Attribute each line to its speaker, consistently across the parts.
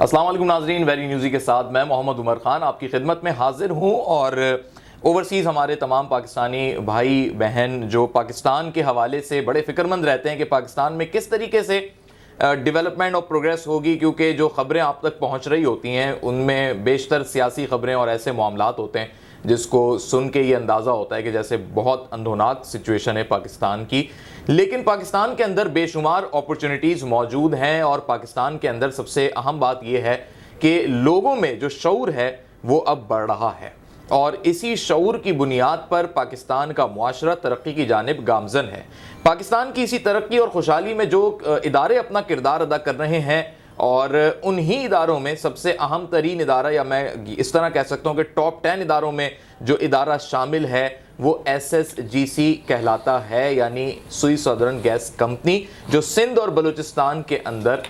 Speaker 1: अस्सलाम वालेकुम नाज़रीन, वेरी न्यूज़ी के साथ मैं मोहम्मद उमर खान आपकी खिदमत में हाजिर हूँ। और ओवरसीज़ हमारे तमाम पाकिस्तानी भाई बहन जो पाकिस्तान के हवाले से बड़े फ़िक्रमंद रहते हैं कि पाकिस्तान में किस तरीके से डेवलपमेंट और प्रोग्रेस होगी, क्योंकि जो ख़बरें आप तक पहुँच रही होती हैं उनमें बेशतर सियासी ख़बरें और ऐसे मामलात होते हैं जिसको सुन के ये अंदाज़ा होता है कि जैसे बहुत अंधोनाक सिचुएशन है पाकिस्तान की। लेकिन पाकिस्तान के अंदर बेशुमार अपॉर्चुनिटीज़ मौजूद हैं और पाकिस्तान के अंदर सबसे अहम बात यह है कि लोगों में जो शऊर है वो अब बढ़ रहा है और इसी शऊर की बुनियाद पर पाकिस्तान का मुआशरा तरक्की की जानिब गामज़न है। पाकिस्तान की इसी तरक्की और खुशहाली में जो इदारे अपना किरदार अदा कर रहे हैं और उन्हीं इदारों में सबसे अहम तरीन इदारा, या मैं इस तरह कह सकता हूँ कि टॉप 10 इदारों में जो इदारा शामिल है वो SSGC कहलाता है, यानी सुई सदर्न गैस कंपनी, जो सिंध और बलूचिस्तान के अंदर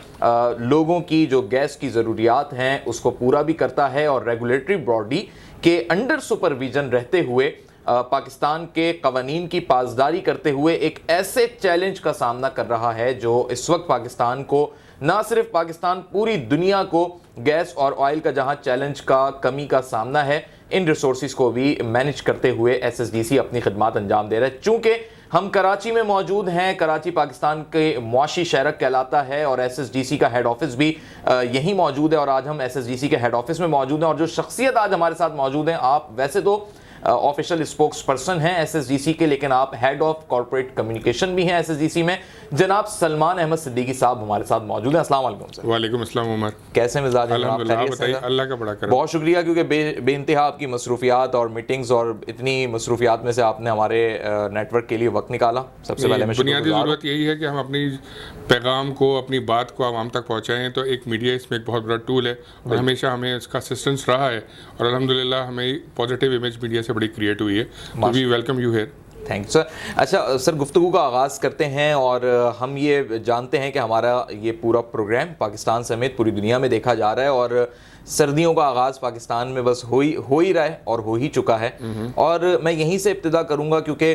Speaker 1: लोगों की जो गैस की ज़रूरियात हैं उसको पूरा भी करता है और रेगुलेटरी बॉडी के अंडर सुपरविजन रहते हुए पाकिस्तान के कवानीन की पासदारी करते हुए एक ऐसे चैलेंज का सामना कर रहा है जो इस वक्त पाकिस्तान को, ना सिर्फ पाकिस्तान, पूरी दुनिया को गैस और ऑयल का जहां चैलेंज का कमी का सामना है, इन रिसोर्सेज को भी मैनेज करते हुए SSGC अपनी खिदमत अंजाम दे रहा है। चूँकि हम कराची में मौजूद हैं, कराची पाकिस्तान के मुआशी शहर कहलाता है और SSGC का हेड ऑफिस भी यहीं मौजूद है और आज हम SSGC के हेड ऑफिस में मौजूद हैं। और जो शख्सियत आज हमारे साथ मौजूद हैं, आप वैसे तो ऑफिशियल स्पोक्स पर्सन हैं SSGC के, लेकिन आप हेड ऑफ कॉर्पोरेट कम्युनिकेशन भी हैं SSGC में। जनाब सलमान अहमद सिद्दीकी साहब हमारे साथ मौजूद हैं। अस्सलाम वालेकुम सर।
Speaker 2: वालेकुम अस्सलाम उमर,
Speaker 1: कैसे मिजाज हैं?
Speaker 2: अल्लाह का बड़ा करम।
Speaker 1: बहुत शुक्रिया, क्योंकि बेइंतहा आपकी मसरूफियात और मीटिंग्स और इतनी मसरूफियात में से आपने हमारे नेटवर्क के लिए वक्त निकाला। सबसे पहले
Speaker 2: बुनियादी ज़रूरत यही है कि हम अपनी पैगाम को, अपनी बात को आवाम तक पहुँचाएँ, तो एक मीडिया इसमें एक बहुत बड़ा टूल है और हमेशा हमें इसका असिस्टेंस रहा है और अल्हम्दुलिल्लाह हमें पॉजिटिव इमेज मीडिया से बड़ी क्रिएट हुई है। तो we welcome you here.
Speaker 1: Thank you sir. अच्छा सर, गुफ्तगू का आगाज़ करते हैं और हम ये जानते हैं कि हमारा ये पूरा प्रोग्राम पाकिस्तान समेत पूरी दुनिया में देखा जा रहा है और सर्दियों का आगाज़ पाकिस्तान में बस हो ही रहा है और हो ही चुका है। और मैं यहीं से इब्तिदा करूँगा क्योंकि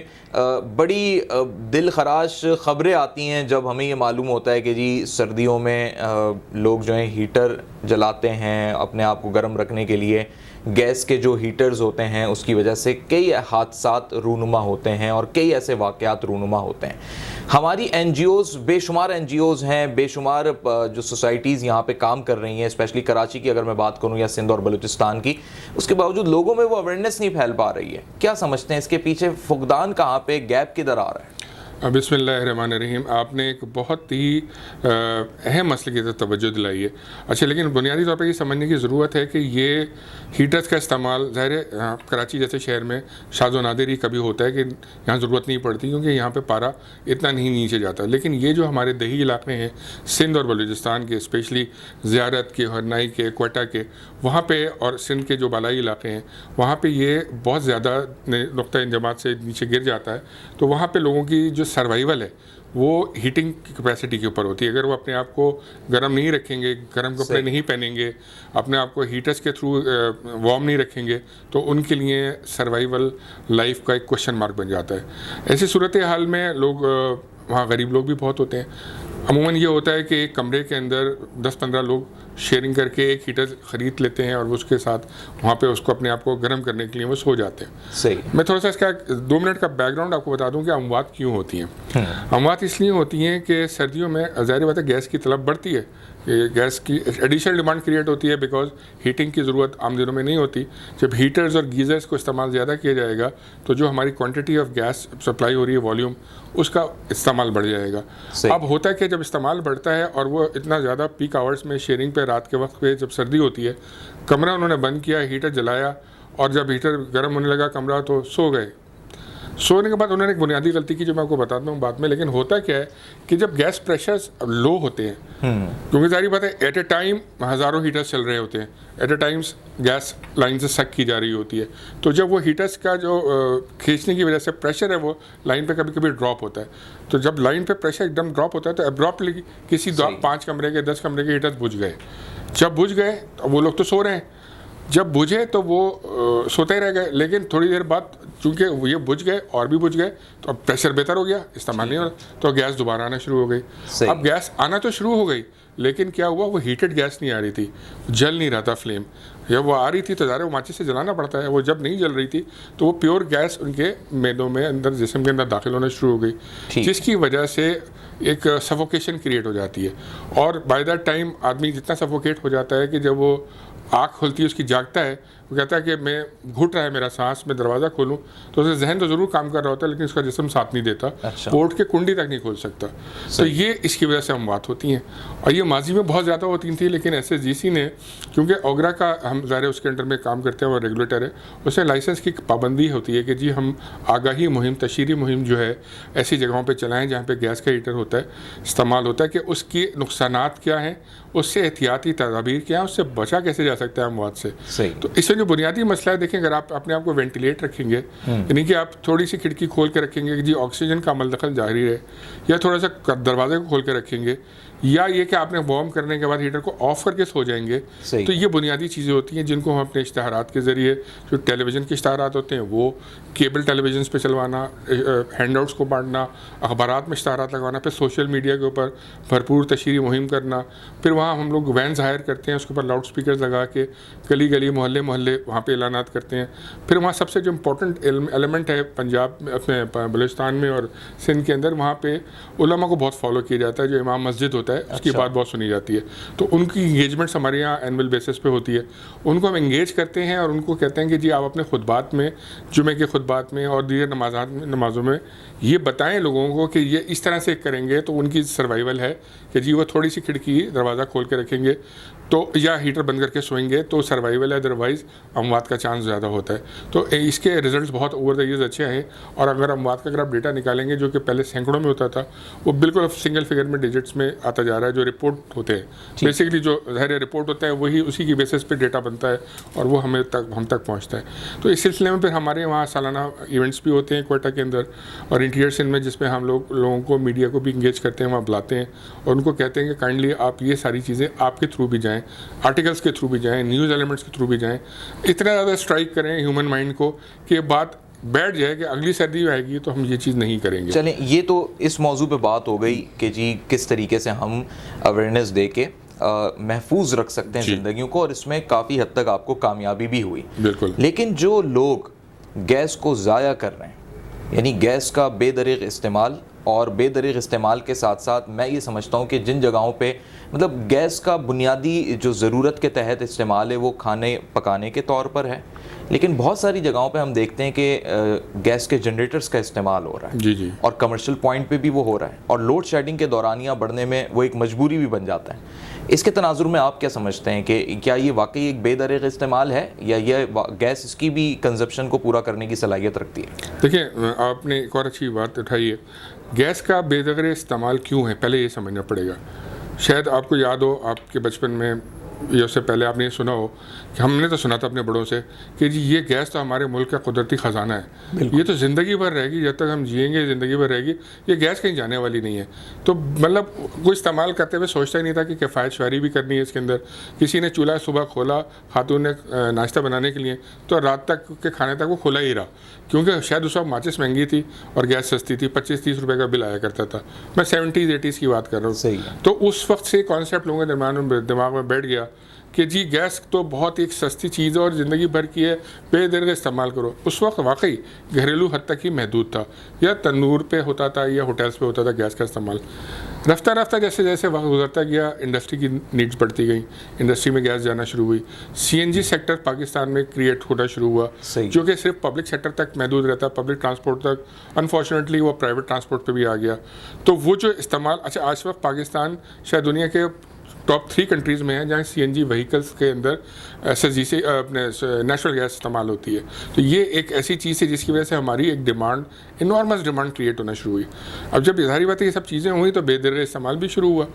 Speaker 1: बड़ी दिल खराश ख़बरें आती हैं जब हमें ये मालूम होता है कि जी सर्दियों में लोग जो हैं हीटर जलाते हैं अपने आप को गर्म रखने के लिए। गैस के जो हीटर्स होते हैं उसकी वजह से कई हादसात रूनुमा होते हैं और कई ऐसे वाक़यात रूनुमा होते हैं। हमारी NGOs, बेशुमार NGOs हैं, बेशुमार जो सोसाइटीज़ यहाँ पे काम कर रही हैं, स्पेशली कराची की अगर मैं बात करूँ या सिंध और बलूचिस्तान की, उसके बावजूद लोगों में वो अवेयरनेस नहीं फैल पा रही है। क्या समझते हैं इसके पीछे फुकदान कहाँ पे, गैप किधर आ रहा है?
Speaker 2: बिस्मिल्लाहिर्रहमानिर्रहीम। आपने एक बहुत ही अहम मसले की तरफ तवज्जो दिलाई है। अच्छा, लेकिन बुनियादी तौर पर ये समझने की ज़रूरत है कि ये हीटर्स का इस्तेमाल ज़ाहिर है कराची जैसे शहर में शाज़ो नादिर ही कभी होता है कि यहाँ ज़रूरत नहीं पड़ती क्योंकि यहाँ पे पारा इतना नहीं नीचे जाता। लेकिन ये जो हमारे दही इलाके हैं सिंध और बलूचिस्तान के, स्पेशली ज़ियारत के, हरनाई के, क्वेटा के, वहाँ पे और सिंध के जो बालाई इलाके हैं वहाँ पे ये बहुत ज़्यादा नुक्ता इंजमात से नीचे गिर जाता है। तो वहाँ पे लोगों की जो सर्वाइवल है वो हीटिंग की कैपेसिटी के ऊपर होती है। अगर वो अपने आप को गर्म नहीं रखेंगे, गर्म कपड़े नहीं पहनेंगे, अपने आप को हीटर्स के थ्रू वार्म नहीं रखेंगे, तो उनके लिए सर्वाइवल लाइफ का एक क्वेश्चन मार्क बन जाता है। ऐसी सूरत हाल में लोग, वहाँ गरीब लोग भी बहुत होते हैं। अमूमन ये होता है कि एक कमरे के अंदर 10-15 लोग शेयरिंग करके एक हीटर ख़रीद लेते हैं और उसके साथ वहाँ पे उसको अपने आप को गर्म करने के लिए वो सो जाते हैं।
Speaker 1: सही।
Speaker 2: मैं थोड़ा सा इसका 2 मिनट का बैकग्राउंड आपको बता दूं कि अमवात क्यों होती हैं। अमवात इसलिए होती हैं कि सर्दियों में ज़ाहिर बात है गैस की तलब बढ़ती है, गैस की एडिशनल डिमांड क्रिएट होती है बिकॉज हीटिंग की ज़रूरत आम दिनों में नहीं होती। जब हीटर्स और गीज़र्स को इस्तेमाल ज़्यादा किया जाएगा तो जो हमारी क्वांटिटी ऑफ गैस सप्लाई हो रही है, वॉल्यूम, उसका इस्तेमाल बढ़ जाएगा। अब होता है कि जब इस्तेमाल बढ़ता है और वो इतना ज़्यादा पीक आवर्स में शेयरिंग पे रात के वक्त पे जब सर्दी होती है, कमरा उन्होंने बंद किया, हीटर जलाया और जब हीटर गर्म होने लगा कमरा तो सो गए। सोने के बाद उन्होंने एक बुनियादी गलती की जो मैं आपको बताता हूँ बाद में। लेकिन होता क्या है कि जब गैस प्रेशर्स लो होते हैं, क्योंकि सारी बात है एट ए टाइम हज़ारों हीटर्स चल रहे होते हैं, एट ए टाइम्स गैस लाइन से सक की जा रही होती है, तो जब वो हीटर्स का जो खींचने की वजह से प्रेशर है वो लाइन पे कभी कभी ड्रॉप होता है। तो जब लाइन पे प्रेशर एकदम ड्रॉप होता है तो एब्रॉप्टली किसी 5 कमरे के 10 कमरे के हीटर्स बुझ गए। जब बुझ गए तो वो लोग तो सो रहे हैं, जब बुझे तो वो सोते रह गए, लेकिन थोड़ी देर बाद चूँकि ये बुझ गए और भी बुझ गए तो अब प्रेशर बेहतर हो गया, इस्तेमाल नहीं हो रहा, तो गैस दोबारा आना शुरू हो गई। अब गैस आना तो शुरू हो गई लेकिन क्या हुआ, वो हीटेड गैस नहीं आ रही थी, जल नहीं रहा था फ्लेम, या वो आ रही थी तो ज़्यादा वो माचिस से जलाना पड़ता है, वो जब नहीं जल रही थी तो वो प्योर गैस उनके मैदों में अंदर जिस्म के अंदर दाखिल होना शुरू हो गई, जिसकी वजह से एक सफोकेशन क्रिएट हो जाती है। और बाय दैट टाइम आदमी जितना सफोकेट हो जाता है कि जब वो आँख खुलती है उसकी जागता है, वो कहता है कि मैं घुट रहा है मेरा सांस, मैं दरवाज़ा खोलूं, तो उसे जहन तो ज़रूर काम कर रहा होता है लेकिन उसका जिस्म साथ नहीं देता, वो उठ के कुंडी तक नहीं खोल सकता। तो ये इसकी वजह से अमवात होती हैं, और ये माजी में बहुत ज़्यादा होती थी, लेकिन SSGC ने, क्योंकि ओगरा का हम ज़ाहिर उसके अंडर में काम करते हैं और रेगुलेटर है, उसमें लाइसेंस की पाबंदी होती है कि जी हम आगाही मुहिम, तशहीरी मुहिम जो है ऐसी जगहों पर चलाएँ जहाँ पर गैस का हीटर होता है, इस्तेमाल होता है, कि उसके नुकसानात क्या हैं, उससे एहतियाती तदाबीर क्या है, उससे बचा कैसे जा सकता है अमवात से। तो इसमें जो बुनियादी मसला है, देखें, अगर आप अपने आप को वेंटिलेट रखेंगे, यानी कि आप थोड़ी सी खिड़की खोल के रखेंगे कि जी ऑक्सीजन का अमल दखल जारी है, या थोड़ा सा दरवाजे को खोल के रखेंगे, या ये कि आपने वार्म करने के बाद हीटर को ऑफ करके सो जाएंगे, तो ये बुनियादी चीज़ें होती हैं जिनको हम अपने इश्तहारात के ज़रिए, जो टेलीविज़न के इश्तहारात होते हैं वो केबल टेलीविज़न पे चलवाना, हैंडआउट्स को बांटना, अखबारात में इश्तहारात लगवाना, फिर सोशल मीडिया के ऊपर भरपूर तशहीरी मुहिम करना, फिर वहाँ हम लोग वैन हायर करते हैं, उसके ऊपर लाउड स्पीकर लगा के गली गली मोहल्ले मोहल्ले वहाँ पे ऐलानात करते हैं। फिर वहाँ सबसे जो इम्पोर्टेंट एलिमेंट है पंजाब में, अपने बलूचिस्तान में और सिंध के अंदर, वहाँ पे उलमा को बहुत फॉलो किया जाता है, जो इमाम मस्जिद होता है उसकी बात बहुत सुनी जाती है, तो उनकी इंगेजमेंट्स हमारे यहाँ एनुअल बेसिस पे होती है, उनको हम इंगेज करते हैं और उनको कहते हैं कि जी आप अपने खुतबात में, जुमे के खुतबात में और दीगर नमाज़ों में ये बताएं लोगों को कि ये इस तरह से करेंगे तो उनकी सर्वाइवल है, कि जी वो थोड़ी सी खिड़की दरवाज़ा खोल के रखेंगे तो, या हीटर बंद करके सोएंगे तो सर्वाइवल है, अदरवाइज़ अमवात का चांस ज़्यादा होता है। तो इसके रिजल्ट्स बहुत ओवर द ईयर्स अच्छे हैं, और अगर अमवात का अगर आप डेटा निकालेंगे जो कि पहले सैकड़ों में होता था, वो बिल्कुल सिंगल फिगर में डिजिट्स में आता जा रहा है। जो रिपोर्ट होते हैं, बेसिकली जो ज़ाहिर रिपोर्ट होता है वही उसी की बेसिस पे डेटा बनता है और वो हम तक पहुँचता है। तो इस सिलसिले में फिर हमारे वहाँ सालाना इवेंट्स भी होते हैं क्वेटा के अंदर और इंटीरियर सिंध में, जिसमें हम लोगों को, मीडिया को भी इंगेज करते हैं, वहाँ बुलाते हैं और उनको कहते हैं कि काइंडली आप ये सारी चीज़ें आपके थ्रू भी जाएँ, आर्टिकल्स के थ्रू भी जाएँ, न्यूज़ एलिमेंट्स के थ्रू भी जाएँ, इतना ज़्यादा स्ट्राइक करें ह्यूमन माइंड को कि बात बैठ जाए कि अगली सर्दी आएगी तो हम ये चीज़ नहीं करेंगे।
Speaker 1: चलें, ये तो इस मौजू पे बात हो गई कि जी किस तरीके से हम अवेयरनेस दे के महफूज रख सकते हैं ज़िंदगियों को, और इसमें काफ़ी हद तक आपको कामयाबी भी हुई।
Speaker 2: बिल्कुल।
Speaker 1: लेकिन जो लोग गैस को ज़ाया कर रहे हैं, यानी गैस का बेदरीग इस्तेमाल, और बेदरीग इस्तेमाल के साथ साथ मैं ये समझता हूँ कि जिन जगहों पे मतलब गैस का बुनियादी जो ज़रूरत के तहत इस्तेमाल है वो खाने पकाने के तौर पर है, लेकिन बहुत सारी जगहों पे हम देखते हैं कि गैस के जनरेटर्स का इस्तेमाल हो रहा है।
Speaker 2: जी।
Speaker 1: और कमर्शियल पॉइंट पे भी वो हो रहा है, और लोड शेडिंग के दौरानिया बढ़ने में वो एक मजबूरी भी बन जाता है। इसके तनाजुर में आप क्या समझते हैं कि क्या ये वाकई एक बेदरीग इस्तेमाल है, या ये गैस इसकी भी कंजप्शन को पूरा करने की सलाहियत रखती है?
Speaker 2: देखिए, आपने एक और अच्छी बात उठाई है, गैस का बेदरीग इस्तेमाल क्यों है, पहले ये समझना पड़ेगा। शायद आपको याद हो, आपके बचपन में या उससे पहले आपने ये सुना हो कि हमने तो सुना था अपने बड़ों से कि जी ये गैस तो हमारे मुल्क का कुदरती ख़जाना है, ये तो ज़िंदगी भर रहेगी, जब तक हम जिएंगे ज़िंदगी भर रहेगी, ये गैस कहीं जाने वाली नहीं है। तो मतलब कोई इस्तेमाल करते हुए सोचता ही नहीं था कि किफ़ायत शुमारी भी करनी है इसके अंदर। किसी ने चूल्हा सुबह खोला खातून ने नाश्ता बनाने के लिए, तो रात तक के खाने तक वो खुला ही रहा, क्योंकि शायद उस वक्त माचिस महंगी थी और गैस सस्ती थी, 25-30 रुपये का बिल आया करता था। मैं 70s-80s की बात कर रहा हूँ। तो उस वक्त से कॉन्सेप्ट लोगों के दिमाग में बैठ गया कि जी गैस तो बहुत एक सस्ती चीज़ है और ज़िंदगी भर की है, बेदर्द इस्तेमाल करो। उस वक्त वाकई घरेलू हद तक ही महदूद था, या तंदूर पे होता था या होटल्स पे होता था गैस का इस्तेमाल। रफ्ता रफ्ता जैसे जैसे वक्त गुजरता गया, इंडस्ट्री की नीड्स बढ़ती गई, इंडस्ट्री में गैस जाना शुरू हुई, CNG सेक्टर पाकिस्तान में क्रिएट होना शुरू हुआ, जो कि सिर्फ पब्लिक सेक्टर तक महदूद रहता, पब्लिक ट्रांसपोर्ट तक, अनफॉर्चुनेटली वो प्राइवेट ट्रांसपोर्ट पे भी आ गया। तो वो जो इस्तेमाल, अच्छा आज वक्त पाकिस्तान शायद दुनिया के टॉप 3 कंट्रीज़ में है जहाँ CNG व्हीकल्स के अंदर SSG से अपने नेचुरल गैस इस्तेमाल होती है। तो ये एक ऐसी चीज़ है जिसकी वजह से हमारी एक डिमांड, इनॉर्मस डिमांड क्रिएट होना शुरू हुई। अब जब जाहिर बात है ये सब चीज़ें हुई तो बेदर्द इस्तेमाल भी शुरू हुआ,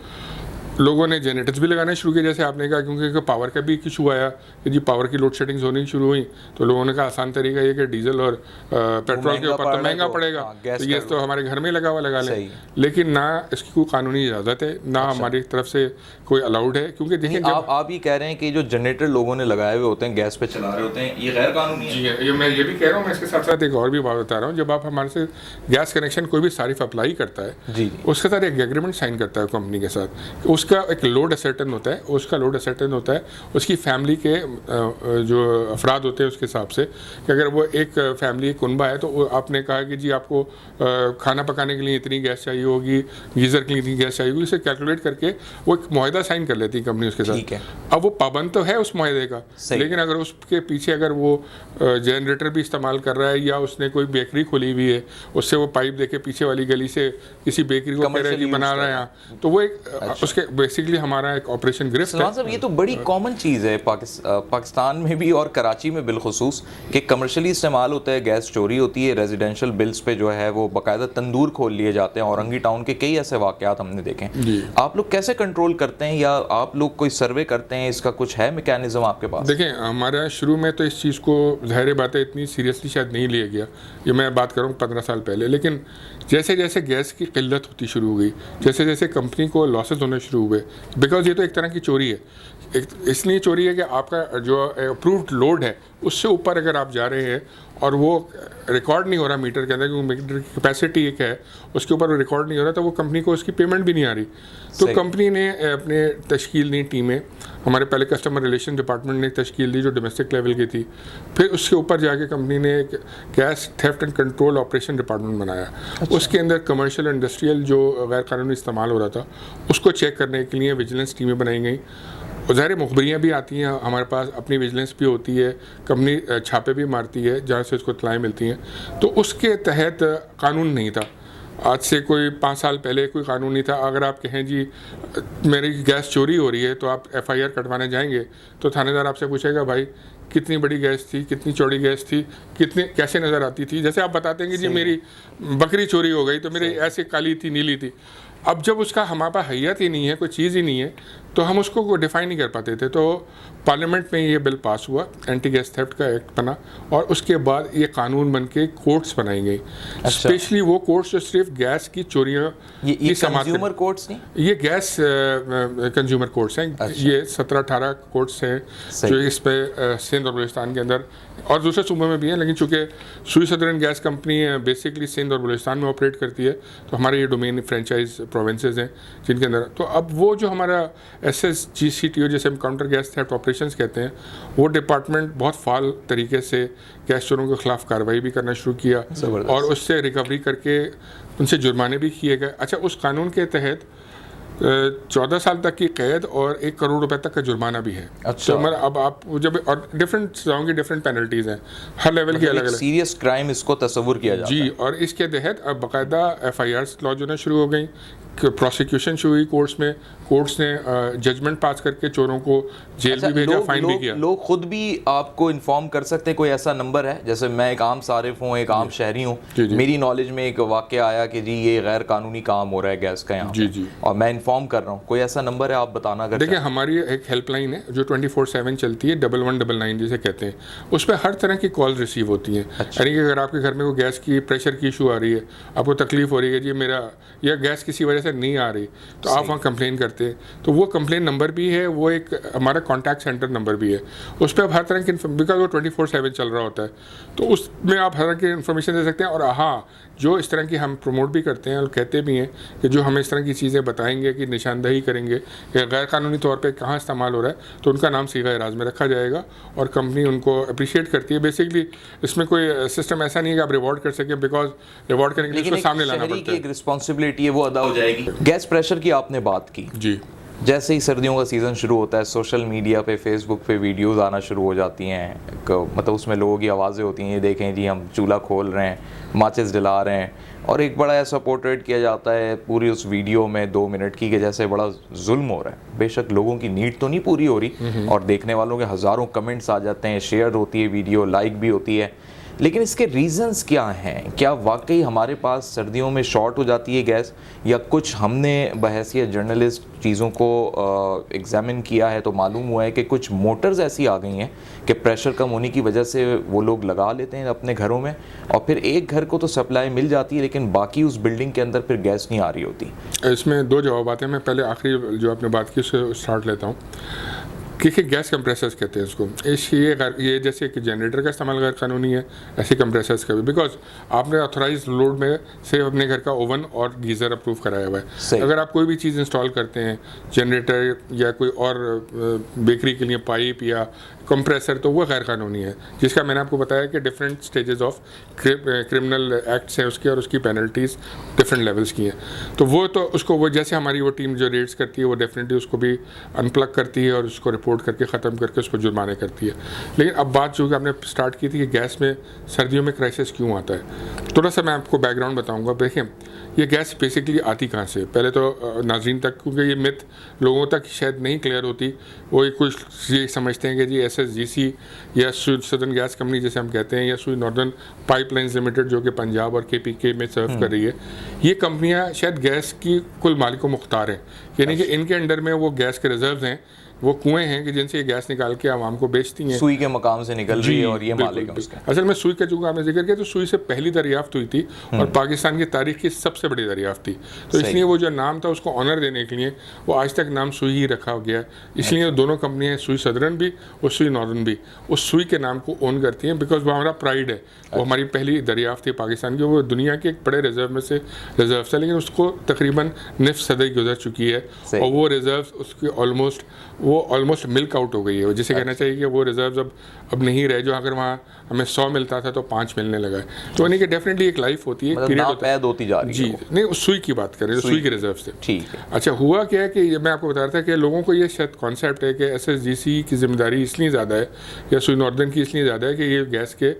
Speaker 2: लोगों ने जनरेटर्स भी लगाने शुरू किए, जैसे आपने कहा, क्योंकि पावर का भी एक इशू आया कि जी पावर की लोड शेडिंग्स होनी शुरू हुई, तो लोगों ने कहा आसान तरीका ये कि डीजल और पेट्रोल के ऊपर तो महंगा पड़ेगा, तो ये तो हमारे घर में लगा हुआ लगा लें। लेकिन ना इसकी कोई कानूनी इजाज़त है, ना हमारी तरफ से कोई अलाउड है, क्योंकि देखिए
Speaker 1: आप ये कह रहे हैं कि जो जनरेटर लोगों ने लगाए हुए होते हैं, गैस पे चला रहे होते हैं, ये गैर कानूनी है।
Speaker 2: जी ये मैं ये भी कह रहा हूँ, मैं इसके साथ साथ एक और भी बात बता रहा हूँ। जब आप हमारे से गैस कनेक्शन कोई भी सारिफ अप्लाई करता है, उसके साथ एक एग्रीमेंट साइन करता है कंपनी के साथ, उसके उसका एक लोड असर्टन होता है, उसका लोड असर्टन होता है उसकी फैमिली के जो अफराद होते हैं उसके हिसाब से, कि अगर वो एक फैमिली कुनबा है तो आपने कहा कि जी आपको खाना पकाने के लिए इतनी गैस चाहिए होगी, गीज़र के लिए इतनी गैस चाहिए होगी, इसे कैलकुलेट करके वो एक मुआहदा साइन कर लेती है कंपनी उसके साथ। अब वो पाबंद तो है उस मुआहदे का, लेकिन अगर उसके पीछे अगर वो जनरेटर भी इस्तेमाल कर रहा है या उसने कोई बेकरी खोली हुई है, उससे वो पाइप देके पीछे वाली गली से किसी बेकरी को कह रहा है कि बना रहा है यहाँ, तो वो एक उसके बेसिकली हमारा एक ऑपरेशन गिरफ्त है।
Speaker 1: साहब ये तो बड़ी कॉमन चीज़ है पाकिस्तान में भी और कराची में बिलखुसूस कि कमर्शियली इस्तेमाल होता है, गैस चोरी होती है, रेजिडेंशियल बिल्स पे जो है वो बाकायदा तंदूर खोल लिए जाते हैं। औरंगी टाउन के कई ऐसे वाक़यात हमने देखे हैं। आप लोग कैसे कंट्रोल करते हैं या आप लोग कोई सर्वे करते हैं, इसका कुछ है मैकेनिज्म आपके पास?
Speaker 2: देखें, हमारा शुरू में तो इस चीज़ को ज़ाहिर बात है इतनी सीरियसली शायद नहीं लिया गया, ये मैं बात कर रहा हूँ 15 साल पहले, लेकिन जैसे जैसे गैस की किल्लत होती शुरू हो गई, जैसे जैसे कंपनी को लॉसेस होने शुरू हुए, बिकॉज ये तो एक तरह की चोरी है, इसलिए चोरी है कि आपका जो अप्रूव्ड लोड है उससे ऊपर अगर आप जा रहे हैं और वो रिकॉर्ड नहीं हो रहा मीटर के अंदर, क्योंकि मीटर की कैपेसिटी एक है उसके ऊपर वो रिकॉर्ड नहीं हो रहा, तो वो कंपनी को उसकी पेमेंट भी नहीं आ रही। तो कंपनी ने अपने तश्कील दी टीमें, हमारे पहले कस्टमर रिलेशन डिपार्टमेंट ने तश्कील दी जो डोमेस्टिक लेवल की थी, फिर उसके ऊपर जाके कंपनी ने एक gas theft and control operation department बनाया। उसके अंदर कमर्शियल इंडस्ट्रियल जो गैर कानूनी इस्तेमाल हो रहा था उसको चेक करने के लिए विजिलेंस टीमें बनाई गई। ज़ाहिर मुखबरियाँ भी आती हैं हमारे पास, अपनी विजिलेंस भी होती है, कंपनी छापे भी मारती है जहाँ से उसको इत्तलाएँ मिलती हैं। तो उसके तहत कानून नहीं था, आज से कोई 5 साल पहले कोई कानून नहीं था। अगर आप कहें जी मेरी गैस चोरी हो रही है तो आप FIR कटवाने जाएंगे तो थानेदार आपसे पूछेगा भाई कितनी बड़ी गैस थी, कितनी चौड़ी गैस थी, कितने कैसे नज़र आती थी। जैसे आप बताते हैं कि जी मेरी बकरी चोरी हो गई तो मेरी ऐसे काली थी, नीली थी। अब जब उसका हमारे पास हैयत ही नहीं है, कोई चीज़ ही नहीं है, तो हम उसको डिफ़ाइन नहीं कर पाते थे। तो पार्लियामेंट में ये बिल पास हुआ, एंटी गैस थेफ्ट का एक्ट बना, और उसके बाद ये कानून बन के कोर्ट्स बनाई गई। स्पेशली वो कोर्ट्स जो सिर्फ गैस की चोरियाँ
Speaker 1: ये कंज्यूमर कोर्ट्स नहीं,
Speaker 2: ये गैस कंज्यूमर कोर्ट्स हैं। ये 17-18 कोर्ट्स हैं जो इस पे सिंध और बलूचिस्तान के अंदर और दूसरे सूबों में भी हैं, लेकिन चूँकि Sui southern gas company basically Sindh और बलूचिस्तान में ऑपरेट करती है, तो हमारे ये डोमेन फ्रेंचाइज प्रोविंसेस हैं जिनके अंदर। तो अब वो जो हमारा SSGCTO जैसे हम काउंटर गैस थेफ्ट ऑपरेशंस कहते हैं, वो डिपार्टमेंट बहुत फाल तरीके से गैस चोरों के खिलाफ कार्रवाई भी करना शुरू किया और उससे रिकवरी करके उनसे जुर्माने भी किए गए। अच्छा, उस कानून के तहत 14 साल तक की कैद और 1 करोड़ रुपए तक का जुर्माना भी है।
Speaker 1: अच्छा।
Speaker 2: तो अब आप जब और डिफरेंट सजाओं की डिफरेंट पेनल्टीज हैं, हर लेवल की अलग अलग
Speaker 1: सीरियस क्राइम इसको तस्वुर किया जाता है
Speaker 2: जी। और इसके तहत अब बाकायदा FIRs लॉन्च होना शुरू हो गई, प्रोसिक्यूशन शुरू हुई कोर्ट्स में, कोर्ट्स ने जजमेंट पास करके चोरों को जेल भी भेजा, फाइन भी किया।
Speaker 1: लोग खुद भी आपको इन्फॉर्म कर सकते हैं, कोई ऐसा नंबर है? जैसे मैं एक आम सारिफ हूँ, एक आम शहरी हूँ, मेरी नॉलेज में एक वाक़या आया कि जी ये गैर कानूनी काम हो रहा है गैस का यहाँ
Speaker 2: जी,
Speaker 1: और मैं इन्फॉर्म कर रहा हूँ, कोई ऐसा नंबर है आप बताना? अगर
Speaker 2: देखिए, हमारी एक हेल्पलाइन है जो 24/7 चलती है, 1199 जिसे कहते हैं। उस पर हर तरह की कॉल रिसीव होती हैं। यानी कि अगर आपके घर में कोई गैस की प्रेशर की इशू आ रही है, आपको तकलीफ हो रही है जी मेरा या गैस किसी वजह से नहीं आ रही, तो आप वहाँ कंप्लेन करते हैं, तो वो कंप्लेन नंबर भी है, वो एक हमारा कॉन्टैक्ट सेंटर नंबर भी है। उस पर आप हर तरह की बिकॉज वो 24/7 चल रहा होता है, तो उसमें आप हर तरह की इन्फॉर्मेशन दे सकते हैं। और हाँ, जो इस तरह की हम प्रमोट भी करते हैं और कहते भी हैं कि जो हमें इस तरह की चीज़ें बताएंगे कि निशानदही करेंगे कि गैर कानूनी तौर पे कहाँ इस्तेमाल हो रहा है, तो उनका नाम सीगा एराज में रखा जाएगा और कंपनी उनको अप्रिशिएट करती है। बेसिकली इसमें कोई सिस्टम ऐसा नहीं है कि आप रिवॉर्ड कर सकें, बिकॉज रिवॉर्ड करने के लिए उसको सामने लाना पड़ता है।
Speaker 1: एक रिस्पॉन्सिबिलिटी है, वो अदा हो जाएगी। गैस प्रेशर की आपने बात की
Speaker 2: जी।
Speaker 1: जैसे ही सर्दियों का सीज़न शुरू होता है, सोशल मीडिया पे, फेसबुक पे वीडियोस आना शुरू हो जाती हैं, मतलब उसमें लोगों की आवाज़ें होती हैं, ये देखें जी हम चूल्हा खोल रहे हैं, माचिस जला रहे हैं, और एक बड़ा ऐसा पोर्ट्रेट किया जाता है पूरी उस वीडियो में 2 मिनट की कि जैसे बड़ा जुल्म हो रहा है। बेशक लोगों की नीड तो नहीं पूरी हो रही और देखने वालों के हज़ारों कमेंट्स आ जाते हैं, शेयर होती है वीडियो, लाइक भी होती है, लेकिन इसके रीज़न्स क्या हैं? क्या वाकई हमारे पास सर्दियों में शॉर्ट हो जाती है गैस, या कुछ हमने बहैसियत जर्नलिस्ट चीज़ों को एग्जामिन किया है तो मालूम हुआ है कि कुछ मोटर्स ऐसी आ गई हैं कि प्रेशर कम होने की वजह से वो लोग लगा लेते हैं अपने घरों में, और फिर एक घर को तो सप्लाई मिल जाती है लेकिन बाकी उस बिल्डिंग के अंदर फिर गैस नहीं आ रही होती।
Speaker 2: इसमें 2 जवाब आते हैं। मैं पहले आखिरी जो आपने बात की उससे स्टार्ट लेता हूँ। देखिए गैस कंप्रेसर्स कहते हैं इसको, ये जैसे कि जनरेटर का इस्तेमाल गैर कानूनी है, ऐसे कंप्रेसर्स का भी, बिकॉज आपने ऑथराइज लोड में से अपने घर का ओवन और गीज़र अप्रूव कराया हुआ है। अगर आप कोई भी चीज़ इंस्टॉल करते हैं, जनरेटर या कोई और बेकरी के लिए पाइप या कंप्रेसर, तो वो गैर कानूनी है, जिसका मैंने आपको बताया कि different stages of criminal acts हैं उसके, और उसकी पेनल्टीज़ डिफरेंट लेवल्स की हैं। तो वो जैसे हमारी वो टीम जो रेड्स करती है वो डेफिनेटली उसको भी अनप्लग करती है और उसको रिपोर्ट करके ख़त्म करके उसको जुर्माने करती है। लेकिन अब बात जो कि आपने स्टार्ट की थी कि गैस में सर्दियों में क्राइसिस क्यों आता है, थोड़ा सा मैं आपको बैकग्राउंड बताऊंगा। देखें ये गैस बेसिकली आती कहाँ से, पहले तो नाज़रीन तक, क्योंकि ये मिथ लोगों तक शायद नहीं क्लियर होती, वो कुछ ये समझते हैं कि जी SSGC या सदर्न गैस कंपनी जैसे हम कहते हैं, या सुई नॉर्दर्न पाइपलाइंस लिमिटेड जो कि पंजाब और KPK में सर्व कर रही है, ये कंपनियां शायद गैस की कुल मालिको मुख्तार हैं, यानी कि इनके अंडर में वो गैस के रिजर्व्स हैं, वो कुएं हैं कि जिनसे ये गैस निकाल के आवाम को बेचती हैं,
Speaker 1: सुई के मकाम से निकल रही है और ये मालिक है उसका।
Speaker 2: असल में सुई का जो आपने जिक्र किया, तो सुई से पहली दरियाफ्त हुई थी और पाकिस्तान की तारीख की सबसे बड़ी दरियाफ्त थी, तो इसलिए वो जो नाम था उसको ऑनर देने के लिए वो आज तक नाम सुई ही रखा गया। इसलिए दोनों कंपनियां, सुई सदर्न भी और सुई नॉर्दर्न भी, उस सुई के नाम को ओन करती हैं, बिकॉज वो हमारा प्राइड है, वो हमारी पहली दरियाफ्त थी पाकिस्तान की, वो दुनिया के एक बड़े रिजर्व में से रिजर्व था, लेकिन उसको तकरीबन निफ्स सदी गुजर चुकी है और वो रिजर्व उसकी ऑलमोस्ट मिल्क आउट हो गई है, जिसे कहना चाहिए कि वो रिजर्व अब नहीं रहे, जो अगर वहाँ हमें 100 मिलता था तो 5 मिलने लगा है। तो यानी कि डेफिनेटली एक लाइफ होती है,
Speaker 1: पीरियड होती जा रही है।
Speaker 2: जी नहीं, उस सुई की बात करें, सुई के रिजर्व से।
Speaker 1: ठीक है।
Speaker 2: अच्छा, हुआ क्या है कि मैं आपको बता रहा था कि लोगों को ये शायद कॉन्सेप्ट है कि SSGC की जिम्मेदारी इसलिए ज़्यादा है या सुई नॉर्दर्न की इसलिए ज़्यादा है कि ये गैस के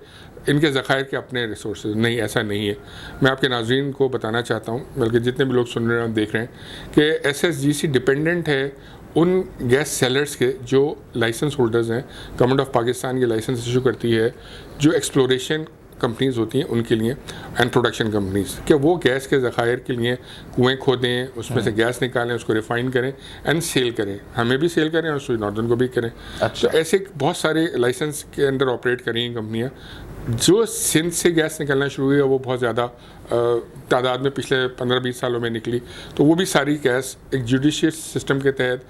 Speaker 2: इनके ज़खायर के अपने रिसोर्सेज, नहीं, ऐसा नहीं है। मैं आपके नाज़रीन को बताना चाहता हूँ, बल्कि जितने भी लोग सुन रहे हैं देख रहे हैं, कि SSGC डिपेंडेंट है उन गैस सेलर्स के जो लाइसेंस होल्डर्स हैं। गवर्नमेंट ऑफ पाकिस्तान ये लाइसेंस इशू करती है जो एक्सप्लोरेशन कंपनीज होती हैं उनके लिए एंड प्रोडक्शन कंपनीज, कि वो गैस के ज़खायर के लिए कुएं खोदें, उसमें से गैस निकालें, उसको रिफाइन करें एंड सेल करें, हमें भी सेल करें और सुई नॉर्दर्न को भी करें।
Speaker 1: अच्छा।
Speaker 2: तो ऐसे बहुत सारे लाइसेंस के अंडर ऑपरेट कर रही हैं कंपनियाँ। जो सिंध से गैस निकलना शुरू हुई है वो बहुत ज़्यादा तादाद में पिछले 15-20 सालों में निकली, तो वो भी सारी गैस एक जुडिशियस सिस्टम के तहत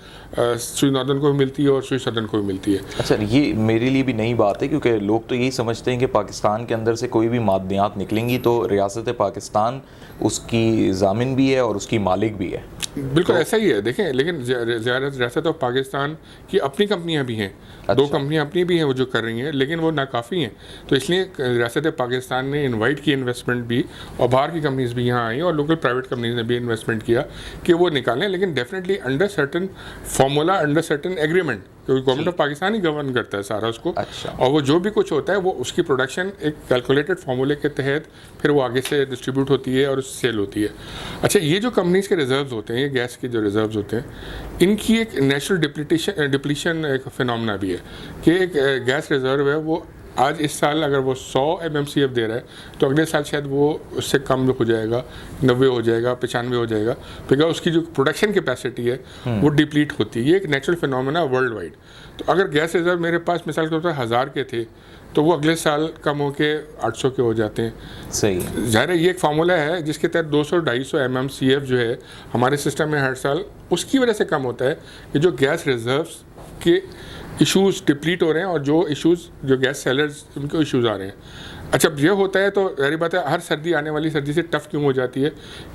Speaker 2: सुई नॉर्दर्न को भी मिलती है और सुई सदर्न को भी मिलती है।
Speaker 1: अच्छा, ये मेरे लिए भी नई बात है, क्योंकि लोग तो यही समझते हैं कि पाकिस्तान के अंदर से कोई भी मादनियात निकलेंगी तो रियासत पाकिस्तान उसकी ज़ामिन भी है और उसकी मालिक भी है।
Speaker 2: बिल्कुल ऐसा ही है। देखें, लेकिन रियासत ऑफ पाकिस्तान की अपनी कंपनियां भी हैं। अच्छा। 2 कंपनियां अपनी भी हैं वो जो कर रही हैं, लेकिन वो नाकाफ़ी हैं। तो इसलिए रियासत पाकिस्तान ने इनवाइट की इन्वेस्टमेंट भी, और बाहर की कंपनीज भी यहाँ आई और लोकल प्राइवेट कंपनीज ने भी इन्वेस्टमेंट किया कि वो निकालें, लेकिन definitely under certain formula, under certain agreement, क्योंकि गवर्नमेंट ऑफ पाकिस्तान ही गवर्न करता है सारा उसको।
Speaker 1: अच्छा।
Speaker 2: और वो जो भी कुछ होता है वो उसकी प्रोडक्शन एक कैलकुलेटेड फार्मूले के तहत फिर वो आगे से डिस्ट्रीब्यूट होती है और सेल होती है। अच्छा, ये जो कंपनीज के रिजर्व्स होते हैं, ये गैस के जो रिजर्व्स होते हैं, इनकी एक नेचुरल डिप्लीशन एक फिनोमेना भी है कि एक गैस रिजर्व है, वो आज इस साल अगर वो 100 MMCF दे रहा है तो अगले साल शायद वो उससे कम हो जाएगा, 90 हो जाएगा, 95 हो जाएगा, बिकॉज उसकी जो प्रोडक्शन कैपेसिटी है वो डिप्लीट होती है। ये एक नेचुरल फिनोमेना वर्ल्ड वाइड। तो अगर गैस रिजर्व मेरे पास मिसाल के तौर पर 1000 के थे तो वो अगले साल कम होके 800 के हो जाते हैं।
Speaker 1: सही,
Speaker 2: ज़ाहिर है ये एक फार्मूला है जिसके तहत 200-250 MMCF जो है हमारे सिस्टम में हर साल उसकी वजह से कम होता है कि जो गैस रिजर्व्स के इश्यूज़ डिप्लीट हो रहे हैं और जो इश्यूज़ जो गैस सेलर्स उनको इश्यूज़ आ रहे हैं। अच्छा, ये होता है तो जाहिर बात है हर सर्दी आने वाली सर्दी से टफ क्यों हो जाती है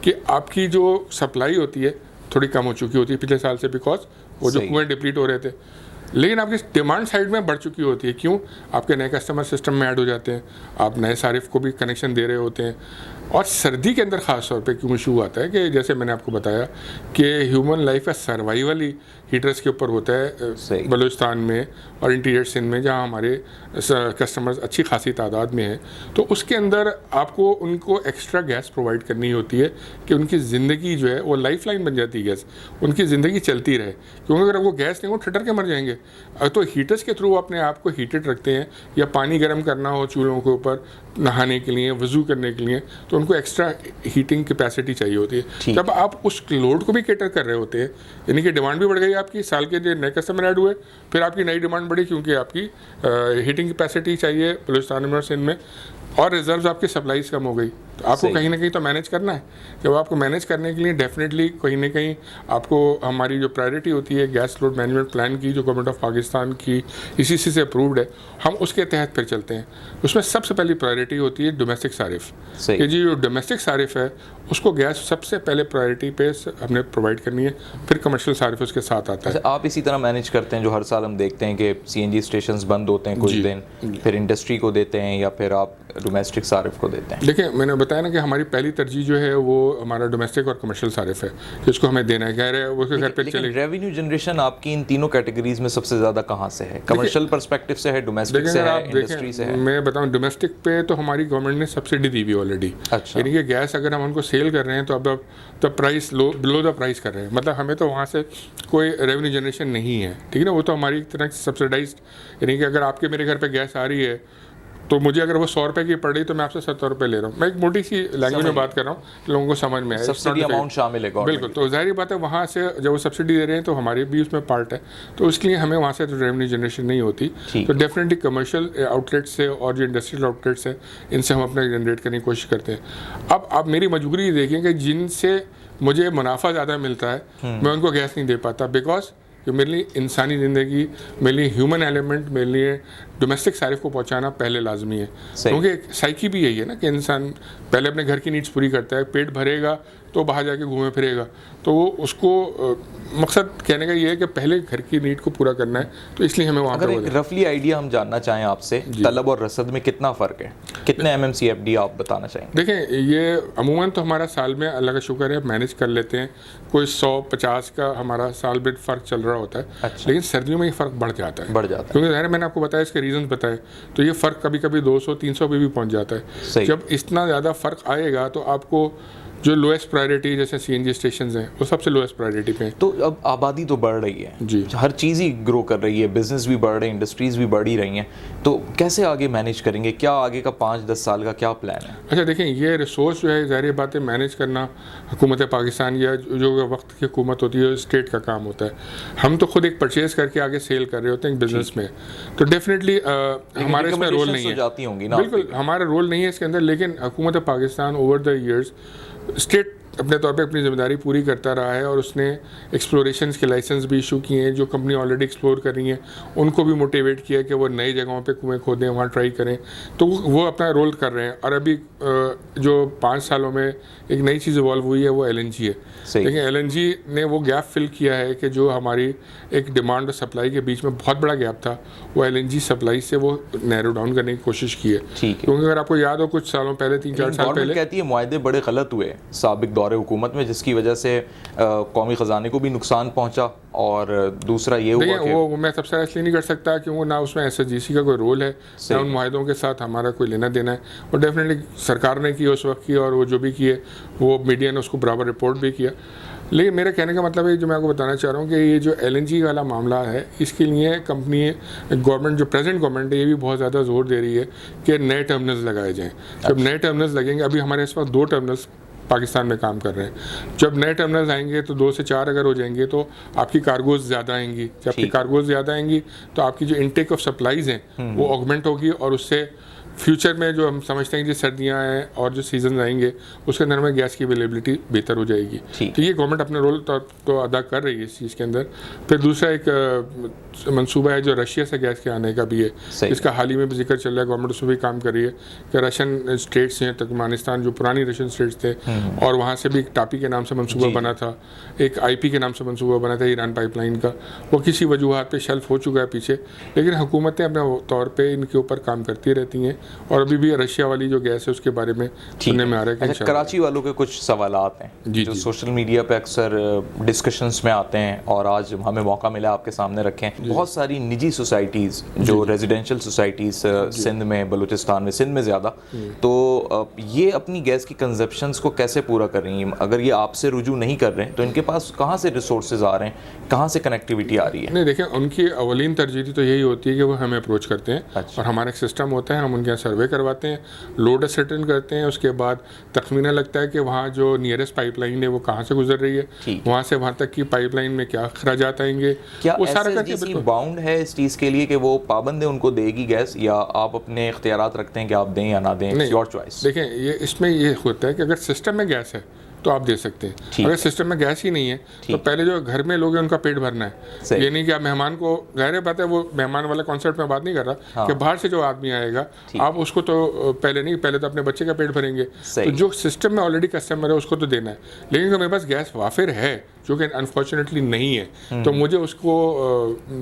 Speaker 2: कि आपकी जो सप्लाई होती है थोड़ी कम हो चुकी होती है पिछले साल से, बिकॉज वो जो कुएं डिप्लीट हो रहे थे, लेकिन आपकी डिमांड साइड में बढ़ चुकी होती है। क्यों? आपके नए कस्टमर सिस्टम में ऐड हो जाते हैं, आप नए सारिफ को भी कनेक्शन दे रहे होते हैं। और सर्दी के अंदर ख़ास तौर पे क्यों इशू आता है कि जैसे मैंने आपको बताया कि ह्यूमन लाइफ का सर्वाइवल ही हीटर्स के ऊपर होता है बलूचिस्तान में और इंटीरियर सिंध में, जहाँ हमारे कस्टमर्स अच्छी खासी तादाद में हैं। तो उसके अंदर आपको उनको एक्स्ट्रा गैस प्रोवाइड करनी होती है कि उनकी ज़िंदगी जो है वो लाइफ लाइन बन जाती है, गैस उनकी ज़िंदगी चलती रहे, क्योंकि अगर वो गैस नहीं, वो ठटर के मर जाएंगे। तो हीटर्स के थ्रू अपने आप को हीटेड रखते हैं, या पानी गर्म करना हो चूल्हों के ऊपर नहाने के लिए, वज़ू करने के लिए, तो उनको एक्स्ट्रा हीटिंग कैपेसिटी चाहिए होती है। जब आप उस लोड को भी कैटर कर रहे होते हैं, यानी कि डिमांड भी बढ़ गई आपकी, साल के जो नए कस्टमर ऐड हुए, फिर आपकी नई डिमांड बढ़ी क्योंकि आपकी हीटिंग कैपेसिटी चाहिए बलूचिस्तान में और सिंध में, और रिजर्व्स आपकी सप्लाईज कम हो गई। तो आपको कहीं ना कहीं तो मैनेज करना है। जब आपको मैनेज करने के लिए डेफिनेटली कहीं ना कहीं आपको हमारी जो प्रायोरिटी होती है गैस लोड मैनेजमेंट प्लान की, जो गवर्नमेंट ऑफ पाकिस्तान की ICC से अप्रूव्ड है, हम उसके तहत फिर चलते हैं। उसमें सबसे पहली प्रायोरिटी होती है डोमेस्टिक सारिफ, कि जी जो डोमेस्टिक सारिफ है उसको गैस सबसे पहले प्रायोरिटी पे हमने प्रोवाइड करनी है, फिर कमर्शियल सारिफ उसके साथ आता है।
Speaker 1: आप इसी तरह मैनेज करते हैं जो हर साल हम देखते हैं कि CNG स्टेशंस बंद होते हैं कुछ दिन, फिर इंडस्ट्री को देते हैं या फिर आप डोमेस्टिक सारिफ को देते हैं?
Speaker 2: देखिए, मैंने बताया ना कि हमारी पहली तरजीह जो है वो हमारा डोमेस्टिक और कमर्शियल सारिफ है, जिसको हमें देना है। कह रहे हैं उसके घर पे चले।
Speaker 1: रेवेन्यू जनरेशन आपकी इन तीनों कैटेगरीज में सबसे ज़्यादा कहाँ से है? कमर्शियल पर्सपेक्टिव से है, डोमेस्टिक से है, इंडस्ट्री से है?
Speaker 2: मैं बताऊँ, डोमेस्टिक पे तो हमारी गवर्नमेंट ने सब्सिडी दी हुई ऑलरेडी।
Speaker 1: अच्छा।
Speaker 2: यानी कि गैस अगर हम उनको सेल कर रहे हैं तो अब प्राइस बिलो द प्राइस कर रहे हैं, मतलब हमें तो वहाँ से कोई रेवेन्यू जनरेशन नहीं है, ठीक है ना। वो तो हमारी एक तरह से सब्सिडाइज्ड, यानी कि अगर आपके मेरे घर पे गैस आ रही है तो मुझे अगर वो 100 रुपये की पड़ रही तो मैं आपसे 70 रुपये ले रहा हूँ। मैं एक मोटी सी लैंग्वेज में बात कर रहा हूँ, लोगों को समझ में आए,
Speaker 1: सब्सिडी अमाउंट शामिल है।
Speaker 2: बिल्कुल, तो जाहिर बात है वहाँ से जब वो सब्सिडी दे रहे हैं तो हमारे भी उसमें पार्ट है, तो उसके लिए हमें वहाँ से तो रेवेन्यू जनरेशन नहीं होती। तो डेफिनेटली कमर्शियल आउटलेट्स से और जो इंडस्ट्रियल आउटलेट्स है इनसे हम अपना जनरेट करने की कोशिश करते हैं। अब आप मेरी मजबूरी देखें कि जिनसे मुझे मुनाफा ज़्यादा मिलता है मैं उनको गैस नहीं दे पाता, बिकॉज कि मेरे लिए इंसानी ज़िंदगी, मेरे लिए ह्यूमन एलिमेंट, मेरे लिए डोमेस्टिक सारिफ को पहुंचाना पहले लाजमी है। क्योंकि साइकी भी यही है ना कि इंसान पहले अपने घर की नीड्स पूरी करता है, पेट भरेगा तो बाहर जाके घूमे फिरेगा, तो वो उसको मकसद कहने का ये है कि पहले घर की नीड को पूरा करना है, तो इसलिए हमें वहाँ
Speaker 1: पर रफली आइडिया हम जानना चाहें आपसे, तलब और रसद में कितना फ़र्क है, कितने MMCFD आप बताना चाहेंगे?
Speaker 2: देखें, ये अमूमन तो हमारा साल में अल्लाह का शुक्र है मैनेज कर लेते हैं, कोई 100-50 का हमारा साल भर फ़र्क चल रहा होता है।
Speaker 1: अच्छा।
Speaker 2: लेकिन सर्दियों में ये फ़र्क बढ़ जाता है, क्योंकि ज़ाहिर मैंने आपको बताया, इसके रीज़न बताए, तो ये फ़र्क कभी कभी 200-300 पे भी पहुँच जाता है। जब इतना ज़्यादा फ़र्क आएगा तो आपको जो लोएस्ट प्रायोरिटी जैसे CNG स्टेशन हैं वो सबसे लोएस्ट प्रायोरिटी पे।
Speaker 1: तो अब आबादी तो बढ़ रही है
Speaker 2: जी,
Speaker 1: हर चीज़ ही ग्रो कर रही है, बिजनेस भी बढ़ रहे हैं, इंडस्ट्रीज़ भी बढ़ ही रही हैं, तो कैसे आगे मैनेज करेंगे? क्या आगे का 5-10 साल का क्या प्लान है?
Speaker 2: अच्छा देखें, ये रिसोर्स जो है ज़ाहिर बात है मैनेज करना हुकूमत पाकिस्तान या जो वक्त की हुकूमत होती है स्टेट का काम होता है। हम तो खुद एक परचेज़ करके आगे सेल कर रहे होते हैं बिजनेस में, तो डेफिनेटली हमारे इसमें रोल नहीं है।
Speaker 1: जाती होंगी ना?
Speaker 2: बिल्कुल, हमारा रोल नहीं है इसके अंदर, लेकिन हुकूमत Pakistan over the years state अपने तौर पे अपनी जिम्मेदारी पूरी करता रहा है, और उसने एक्सप्लोरेशंस के लाइसेंस भी इशू किए हैं। जो कंपनी ऑलरेडी एक्सप्लोर कर रही हैं उनको भी मोटिवेट किया कि वो नई जगहों पे कुएं खोदें, वहाँ ट्राई करें, तो वो अपना रोल कर रहे हैं। और अभी जो 5 सालों में एक नई चीज़ इवॉल्व हुई है वो LNG है। लेकिन LNG ने वो गैप फिल किया है कि जो हमारी एक डिमांड और सप्लाई के बीच में बहुत बड़ा गैप था, वो LNG सप्लाई से वो नैरो डाउन करने की कोशिश की है। क्योंकि अगर आपको याद हो कुछ सालों पहले, 3-4 साल पहले,
Speaker 1: कहती है मुआहदे बड़े गलत हुए साबिक दौरे हुकूमत में, जिसकी वजह से कौमी ख़जाने को भी नुकसान पहुंचा, और दूसरा ये हुआ कि
Speaker 2: वो मैं सबसे इसलिए नहीं कर सकता क्योंकि ना उसमें SSGC का कोई रोल है, ना उन मुआहदों के साथ हमारा कोई लेना देना है। और डेफिनेटली सरकार ने की उस वक्त की, और वो जो भी किए वो मीडिया ने उसको बराबर रिपोर्ट भी किया। लेकिन मेरे कहने का मतलब है, जो मैं आपको बताना चाह रहा हूँ कि ये जो LNG वाला मामला है, इसके लिए कंपनी गवर्नमेंट, जो प्रेजेंट गवर्नमेंट है, ये भी बहुत ज़्यादा जोर दे रही है कि नए टर्मिनल्स लगाए जाएँ। जब नए टर्मिनल्स लगेंगे, अभी हमारे इस वक्त 2 टर्मिनल्स पाकिस्तान में काम कर रहे हैं, जब नए टर्मिनल्स आएंगे तो 2 से 4 अगर हो जाएंगे तो आपकी कार्गोज ज़्यादा आएंगी। जब आपकी कार्गोज ज़्यादा आएंगी तो आपकी जो इनटेक ऑफ सप्लाईज़ हैं वो ऑगमेंट होगी, और उससे फ्यूचर में जो हम समझते हैं कि सर्दियाँ हैं और जो सीजन आएंगे उसके अंदर में गैस की अवेलेबिलिटी बेहतर हो जाएगी। तो ये गवर्नमेंट अपना रोल तो अदा कर रही है इस चीज़ के अंदर। फिर दूसरा एक मंसूबा है जो रशिया से गैस के आने का भी है, इसका हाल ही में भी जिक्र चल रहा है, गवर्नमेंट उसमें भी काम कर रही है कि रशियन स्टेट्स हैं, तुर्कमेनिस्तान जो पुरानी रशियन स्टेट्स थे, और वहाँ से भी एक टापी के नाम से मंसूबा बना था, एक IP के नाम से मंसूबा बना था ईरान पाइपलाइन का, वो किसी वजूहत पे शेल्फ हो चुका है पीछे, लेकिन हुकूमतें अपने तौर पर इनके ऊपर काम करती रहती हैं। और अभी भी रशिया वाली जो गैस है उसके बारे में सुनने में आ रहा है कि
Speaker 1: कराची वालों के कुछ सवालात हैं जो सोशल मीडिया पे अक्सर डिस्कशंस में आते हैं, और आज हमें मौका मिला आपके सामने रखें। बहुत सारी निजी सोसाइटीज़ जो रेजिडेंशियल सोसाइटीज़ सिंध में, बलूचिस्तान में, सिंध में ज़्यादा, तो ये अपनी गैस की कंजप्शंस को कैसे पूरा कर रही हैं? अगर ये आपसे रुजू नहीं कर रहे हैं तो इनके पास कहाँ से रिसोर्सेज आ रहे हैं, कहाँ से कनेक्टिविटी आ रही है?
Speaker 2: नहीं, देखें, उनकी अवलीन तरजीह तो यही होती है कि वो हमें अप्रोच करते हैं। और हमारा एक सिस्टम होता है, हम उनके यहाँ सर्वे करवाते हैं, लोड असर्टेन करते हैं, उसके बाद तखमीना लगता है कि वहाँ जो नियरेस्ट पाइपलाइन है वो कहाँ से गुजर रही है, वहाँ से वहाँ तक की पाइपलाइन में क्या खराजात आएंगे,
Speaker 1: क्या
Speaker 2: वो सारा करके
Speaker 1: SSDC बाउंड है इस चीज़ के लिए कि वो पाबंद है, उनको देगी गैस, या आप अपने इख्तियारात रखते हैं कि आप दें या ना दें, योर चॉइस?
Speaker 2: देखें, ये इसमें ये होता है कि अगर सिस्टम में गैस है तो आप दे सकते हैं। अगर सिस्टम में गैस ही नहीं है तो पहले जो घर में लोग हैं उनका पेट भरना है। ये नहीं कि आप मेहमान को, ज़ाहिर बात है वो मेहमान वाला कॉन्सेप्ट में बात नहीं कर रहा कि बाहर से जो आदमी आएगा आप उसको तो पहले नहीं, पहले तो अपने बच्चे का पेट भरेंगे। तो जो सिस्टम में ऑलरेडी कस्टमर है उसको तो देना है। लेकिन अगर मेरे पास गैस वाफिर है जो कि अनफॉर्चुनेटली नहीं है तो मुझे उसको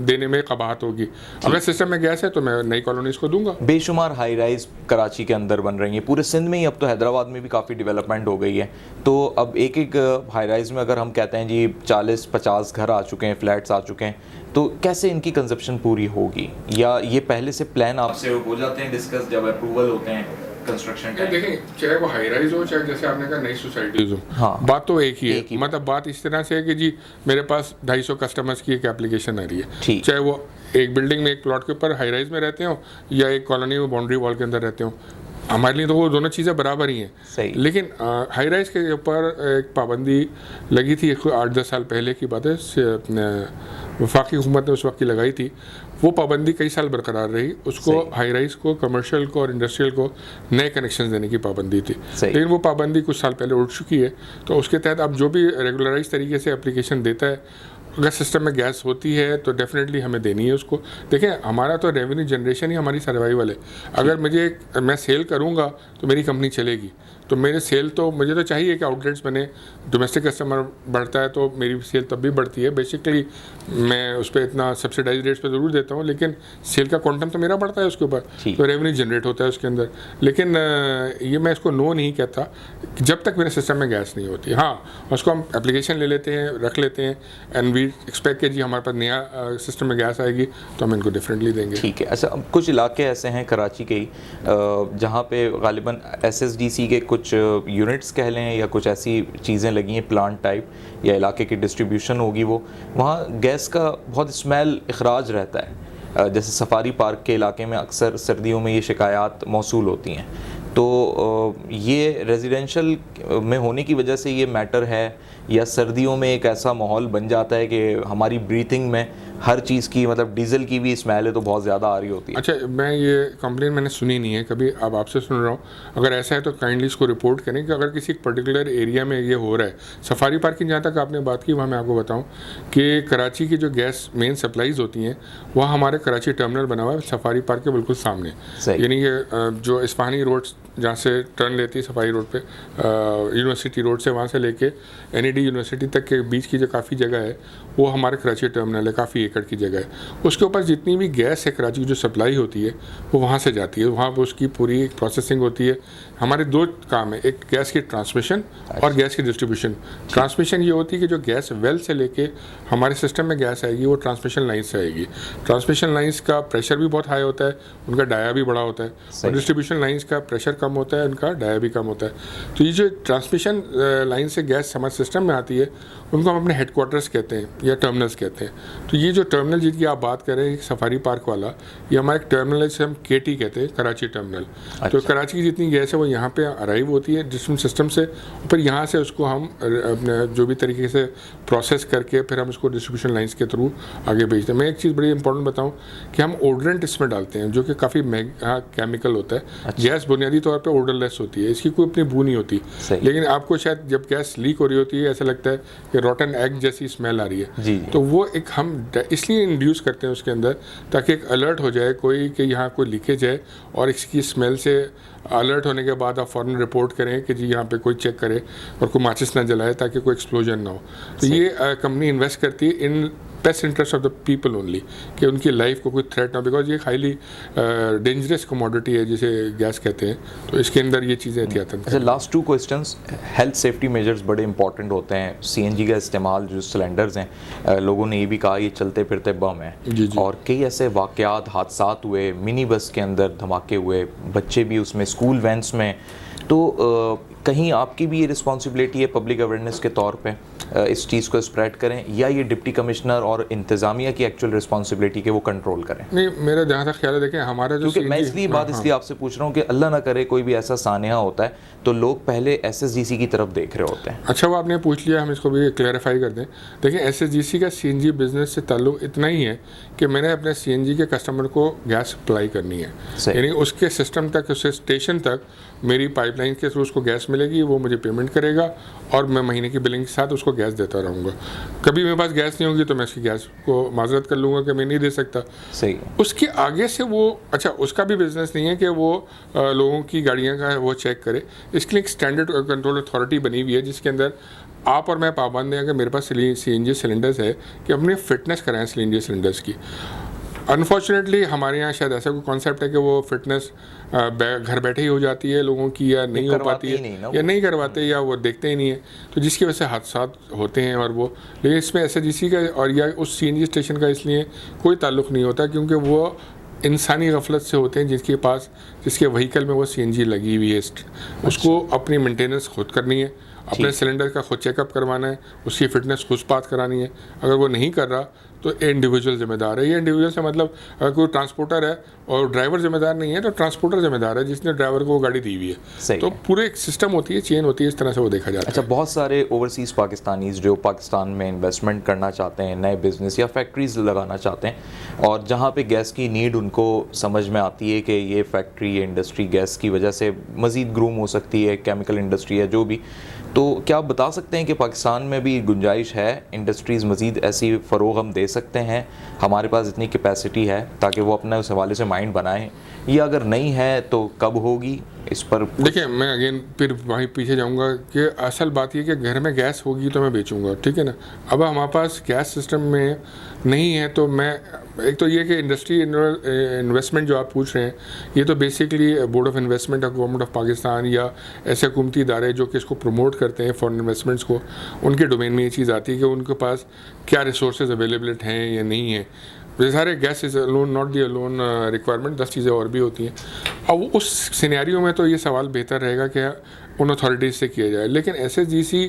Speaker 2: देने में कबाहत होगी। अगर सिस्टम में गैस है तो मैं नई कॉलोनीज को दूंगा।
Speaker 1: बेशुमार हाई राइज कराची के अंदर बन रही है, पूरे सिंध में ही, अब तो हैदराबाद में भी काफ़ी डेवलपमेंट हो गई है। तो अब एक एक हाई राइज में अगर हम कहते हैं जी 40-50 घर आ चुके हैं, फ्लैट्स आ चुके हैं, तो कैसे इनकी कंजप्शन पूरी होगी? या ये पहले से प्लान आपसे हो जाते हैं डिस्कस जब अप्रूवल होते हैं कंस्ट्रक्शन का?
Speaker 2: देखें, चाहे वो हाई राइज हो, चाहे जैसे आपने कहा नई सोसाइटीज हो, हाँ, बात तो एक ही है। मतलब बात इस तरह से है कि जी मेरे पास 250 कस्टमर्स की एक एप्लीकेशन आ रही है, चाहे वो एक बिल्डिंग में एक प्लॉट के ऊपर हाई राइज में रहते हो या एक कॉलोनी में बाउंड्री वॉल के अंदर रहते हो, हमारे लिए तो वो दोनों चीज़ें बराबर ही हैं। लेकिन हाई राइज के ऊपर एक पाबंदी लगी थी 8-10 साल पहले की बात है, वफाकी हुकूमत ने उस वक्त की लगाई थी। वो पाबंदी कई साल बरकरार रही। उसको हाई राइज को, कमर्शियल को और इंडस्ट्रियल को नए कनेक्शन देने की पाबंदी थी। लेकिन वो पाबंदी कुछ साल पहले उठ चुकी है। तो उसके तहत अब जो भी रेगुलराइज तरीके से एप्लीकेशन देता है, अगर सिस्टम में गैस होती है तो डेफिनेटली हमें देनी है उसको। देखें, हमारा तो रेवेन्यू जनरेशन ही हमारी सर्वाइवल है। अगर मैं सेल करूंगा तो मेरी कंपनी चलेगी, तो मेरे सेल तो मुझे तो चाहिए कि आउटलेट्स बने, डोमेस्टिक कस्टमर बढ़ता है तो मेरी सेल तब भी बढ़ती है। बेसिकली मैं उस पर इतना सब्सिडाइज रेट्स पे ज़रूर देता हूँ, लेकिन सेल का क्वांटम तो मेरा बढ़ता है उसके ऊपर, तो रेवेन्यू जनरेट होता है उसके अंदर। लेकिन ये मैं इसको नो नहीं कहता जब तक मेरे सिस्टम में गैस नहीं होती। हाँ, उसको हम एप्लीकेशन ले लेते हैं, रख लेते हैं, एंड वी एक्सपेक्ट कि जी हमारे पास नया सिस्टम में गैस आएगी तो हम इनको डिफरेंटली देंगे।
Speaker 1: ठीक है। अच्छा, कुछ इलाके ऐसे हैं कराची के ही जहाँ पे गालिबन SSDC के कुछ यूनिट्स कह लें या कुछ ऐसी चीज़ें लगी हैं, प्लांट टाइप, या इलाके की डिस्ट्रीब्यूशन होगी, वो वहाँ गैस का बहुत स्मेल इखराज रहता है। जैसे सफारी पार्क के इलाके में अक्सर सर्दियों में ये शिकायत मौसूल होती हैं। तो ये रेजिडेंशियल में होने की वजह से ये मैटर है, या सर्दियों में एक ऐसा माहौल बन जाता है कि हमारी ब्रीथिंग में हर चीज़ की, मतलब डीजल की भी स्मेल है तो बहुत ज़्यादा आ रही होती है?
Speaker 2: अच्छा, मैं ये कंप्लेन मैंने सुनी नहीं है कभी, अब आपसे सुन रहा हूँ। अगर ऐसा है तो काइंडली इसको रिपोर्ट करें कि अगर किसी पर्टिकुलर एरिया में ये हो रहा है। सफारी पार्क की जहाँ तक आपने बात की, वहाँ मैं आपको बताऊँ कि कराची की जो गैस मेन सप्लाईज होती हैं वह हमारे कराची टर्मिनल बना हुआ है सफारी पार्क के बिल्कुल सामने। यानी कि जो इस्पानी रोड जहाँ से टर्न लेती है सफारी रोड पे, यूनिवर्सिटी रोड से, वहाँ से लेके NED यूनिवर्सिटी तक के बीच की जो काफ़ी जगह है वो हमारे कराची टर्मिनल है, काफ़ी एकड़ की जगह है। उसके ऊपर जितनी भी गैस है कराची की जो सप्लाई होती है वो वहाँ से जाती है, वहाँ पर उसकी पूरी एक प्रोसेसिंग होती है। हमारे दो काम है, एक गैस की ट्रांसमिशन और गैस की डिस्ट्रीब्यूशन। ट्रांसमिशन ये होती है कि जो गैस वेल से लेके हमारे सिस्टम में गैस आएगी वो ट्रांसमिशन लाइन से आएगी। ट्रांसमिशन लाइन्स का प्रेशर भी बहुत हाई होता है, उनका डाया भी बड़ा होता है, और डिस्ट्रीब्यूशन लाइन्स का प्रेशर कम होता है, उनका डाया भी कम होता है। तो ये जो ट्रांसमिशन लाइन से गैस हमारे सिस्टम में आती है उनको हम अपने हेडक्वार्टर्स कहते हैं या टर्मिनल्स कहते हैं। तो ये जो टर्मिनल जिसकी आप बात कर रहे हैं सफारी पार्क वाला, ये हमारा एक टर्मिनल है जिसे हम KT कहते हैं, कराची टर्मिनल। तो कराची की जितनी गैस है वो यहाँ पे अराइव होती है डिस्ट्रीब्यूशन सिस्टम से, फिर यहाँ से उसको हम अपने जो भी तरीके से प्रोसेस करके फिर हम उसको डिस्ट्रीब्यूशन लाइन्स के थ्रू आगे भेजते हैं। मैं एक चीज़ बड़ी इंपॉर्टेंट बताऊँ कि हम ओडरेंट इसमें डालते हैं जो कि काफ़ी महंगा केमिकल होता है। गैस बुनियादी तौर पर ओडरलेस होती है, इसकी कोई अपनी बू नहीं होती, लेकिन आपको शायद जब गैस लीक हो रही होती है ऐसा लगता है कि रॉटन एग जैसी स्मेल आ रही है। तो वो एक हम इसलिए इंड्यूस करते हैं उसके अंदर ताकि एक अलर्ट हो जाए कोई कि यहाँ कोई लीकेज है, और इसकी स्मेल से अलर्ट होने के बाद आप फ़ौरन रिपोर्ट करें कि जी यहाँ पे कोई चेक करे और कोई माचिस ना जलाए ताकि कोई एक्सप्लोजन ना हो। तो ये कंपनी इन्वेस्ट करती है in best interest of the people only, कि उनकी लाइफ को कोई थ्रेट ना, बिकॉज ये हाईली डेंजरस कमोडिटी है जिसे गैस कहते हैं, तो इसके अंदर ये चीज़ें एहतियातन।
Speaker 1: अच्छा, last 2 questions. Health safety measures बड़े इंपॉर्टेंट होते हैं। CNG का इस्तेमाल, जो सिलेंडर्स हैं, लोगों ने ये भी कहा ये चलते फिरते बम है, और कई ऐसे वाक़यात, हादसात हुए, मिनी बस के अंदर धमाके हुए, बच्चे भी उसमें, स्कूल वैन्स में तो कहीं आपकी भी ये रिस्पॉन्सिबिलिटी है पब्लिक अवेयरनेस के तौर पे इस चीज़ को स्प्रेड करें, या ये डिप्टी कमिश्नर और इंतज़ामिया की एक्चुअल रिस्पॉन्सिबिलिटी के वो कंट्रोल करें?
Speaker 2: नहीं, मेरा जहाँ तक ख्याल है, देखें हमारा जो
Speaker 1: क्योंकि मैं इसलिए बात इसलिए आपसे पूछ रहा हूँ कि अल्लाह ना करे कोई भी ऐसा सानिया होता है तो लोग पहले SSGC की तरफ देख रहे होते हैं।
Speaker 2: अच्छा, वो आपने पूछ लिया, हम इसको भी क्लैरिफाई कर दें। देखिए, SSGC का CNG बिजनेस से ताल्लुक इतना ही है कि मैंने अपने CNG के कस्टमर को गैस सप्लाई करनी है, यानी उसके सिस्टम तक, उसके स्टेशन तक मेरी पाइपलाइन के थ्रू उसको गैस मिलेगी, वो मुझे पेमेंट करेगा और मैं महीने की बिलिंग के साथ उसको गैस देता रहूँगा। कभी मेरे पास गैस नहीं होगी तो मैं उसकी गैस को माजरत कर लूँगा कि मैं नहीं दे सकता।
Speaker 1: सही। उसके
Speaker 2: आगे से वो, अच्छा, उसका भी बिजनेस नहीं है कि वो लोगों की गाड़ियाँ का वो चेक करे। इसके लिए एक स्टैंडर्ड कंट्रोल अथॉरिटी बनी हुई है जिसके अंदर आप और मैं पाबंद हैं कि मेरे पास CNG सिलेंडर्स है कि अपनी फिटनेस कराएं CNG सिलेंडर्स की। अनफॉर्चुनेटली हमारे यहाँ शायद ऐसा कोई कॉन्सेप्ट है कि वो फिटनेस घर बैठे ही हो जाती है लोगों की, या नहीं हो पाती है, या नहीं करवाते, या वो देखते ही नहीं है, तो जिसकी वजह से हादसा होते हैं। और वो, लेकिन इसमें SSGC का और या उस CNG स्टेशन का इसलिए कोई ताल्लुक़ नहीं होता क्योंकि वो इंसानी गफलत से होते हैं जिसके व्हीकल में वो CNG लगी हुई है। उसको अपनी मेंटेनेंस खुद करनी है, अपने सिलेंडर का खुद चेकअप करवाना है, उसकी फ़िटनेस खुद बात करानी है। अगर वो नहीं कर रहा तो इंडिविजुअल जिम्मेदार है। ये इंडिविजुअल से मतलब अगर कोई ट्रांसपोर्टर है और ड्राइवर जिम्मेदार नहीं है तो ट्रांसपोर्टर जिम्मेदार है जिसने ड्राइवर को वो गाड़ी दी हुई है। तो पूरे एक सिस्टम होती है, चेन होती है, इस तरह से वो देखा जाता है।
Speaker 1: अच्छा, बहुत सारे ओवरसीज़ पाकिस्तानीज़ जो पाकिस्तान में इन्वेस्टमेंट करना चाहते हैं, नए बिज़नेस या फैक्ट्रीज़ लगाना चाहते हैं, और जहाँ पे गैस की नीड उनको समझ में आती है कि ये फैक्ट्री, ये इंडस्ट्री गैस की वजह से मज़ीद ग्रूम हो सकती है, केमिकल इंडस्ट्री है जो भी, तो क्या आप बता सकते हैं कि पाकिस्तान में भी गुंजाइश है, इंडस्ट्रीज़ मज़ीद ऐसी फ़रोग़ हम दे सकते हैं, हमारे पास इतनी कैपेसिटी है ताकि वो अपना उस हवाले से माइंड बनाएं, या अगर नहीं है तो कब होगी? इस पर
Speaker 2: देखिए, मैं अगेन फिर वहीं पीछे जाऊंगा कि असल बात ये कि घर में गैस होगी तो मैं बेचूंगा, ठीक है ना। अब हमारे पास गैस सिस्टम में नहीं है तो मैं, एक तो ये कि इंडस्ट्री इन्वेस्टमेंट जो आप पूछ रहे हैं, ये तो basically board of investment of government of Pakistan या ऐसे हुकूमती इदारे जो कि इसको प्रमोट करते हैं फॉरेन इन्वेस्टमेंट्स को, उनके डोमेन में ये चीज़ आती है कि उनके पास क्या रिसोर्सेज अवेलेबल हैं या नहीं है। सारे gas is loan not the loan requirement, 10 चीज़ें और भी होती हैं। अब उस सिनेरियो में तो ये सवाल बेहतर रहेगा कि उन अथॉरिटीज़ से किया जाए। लेकिन SSGC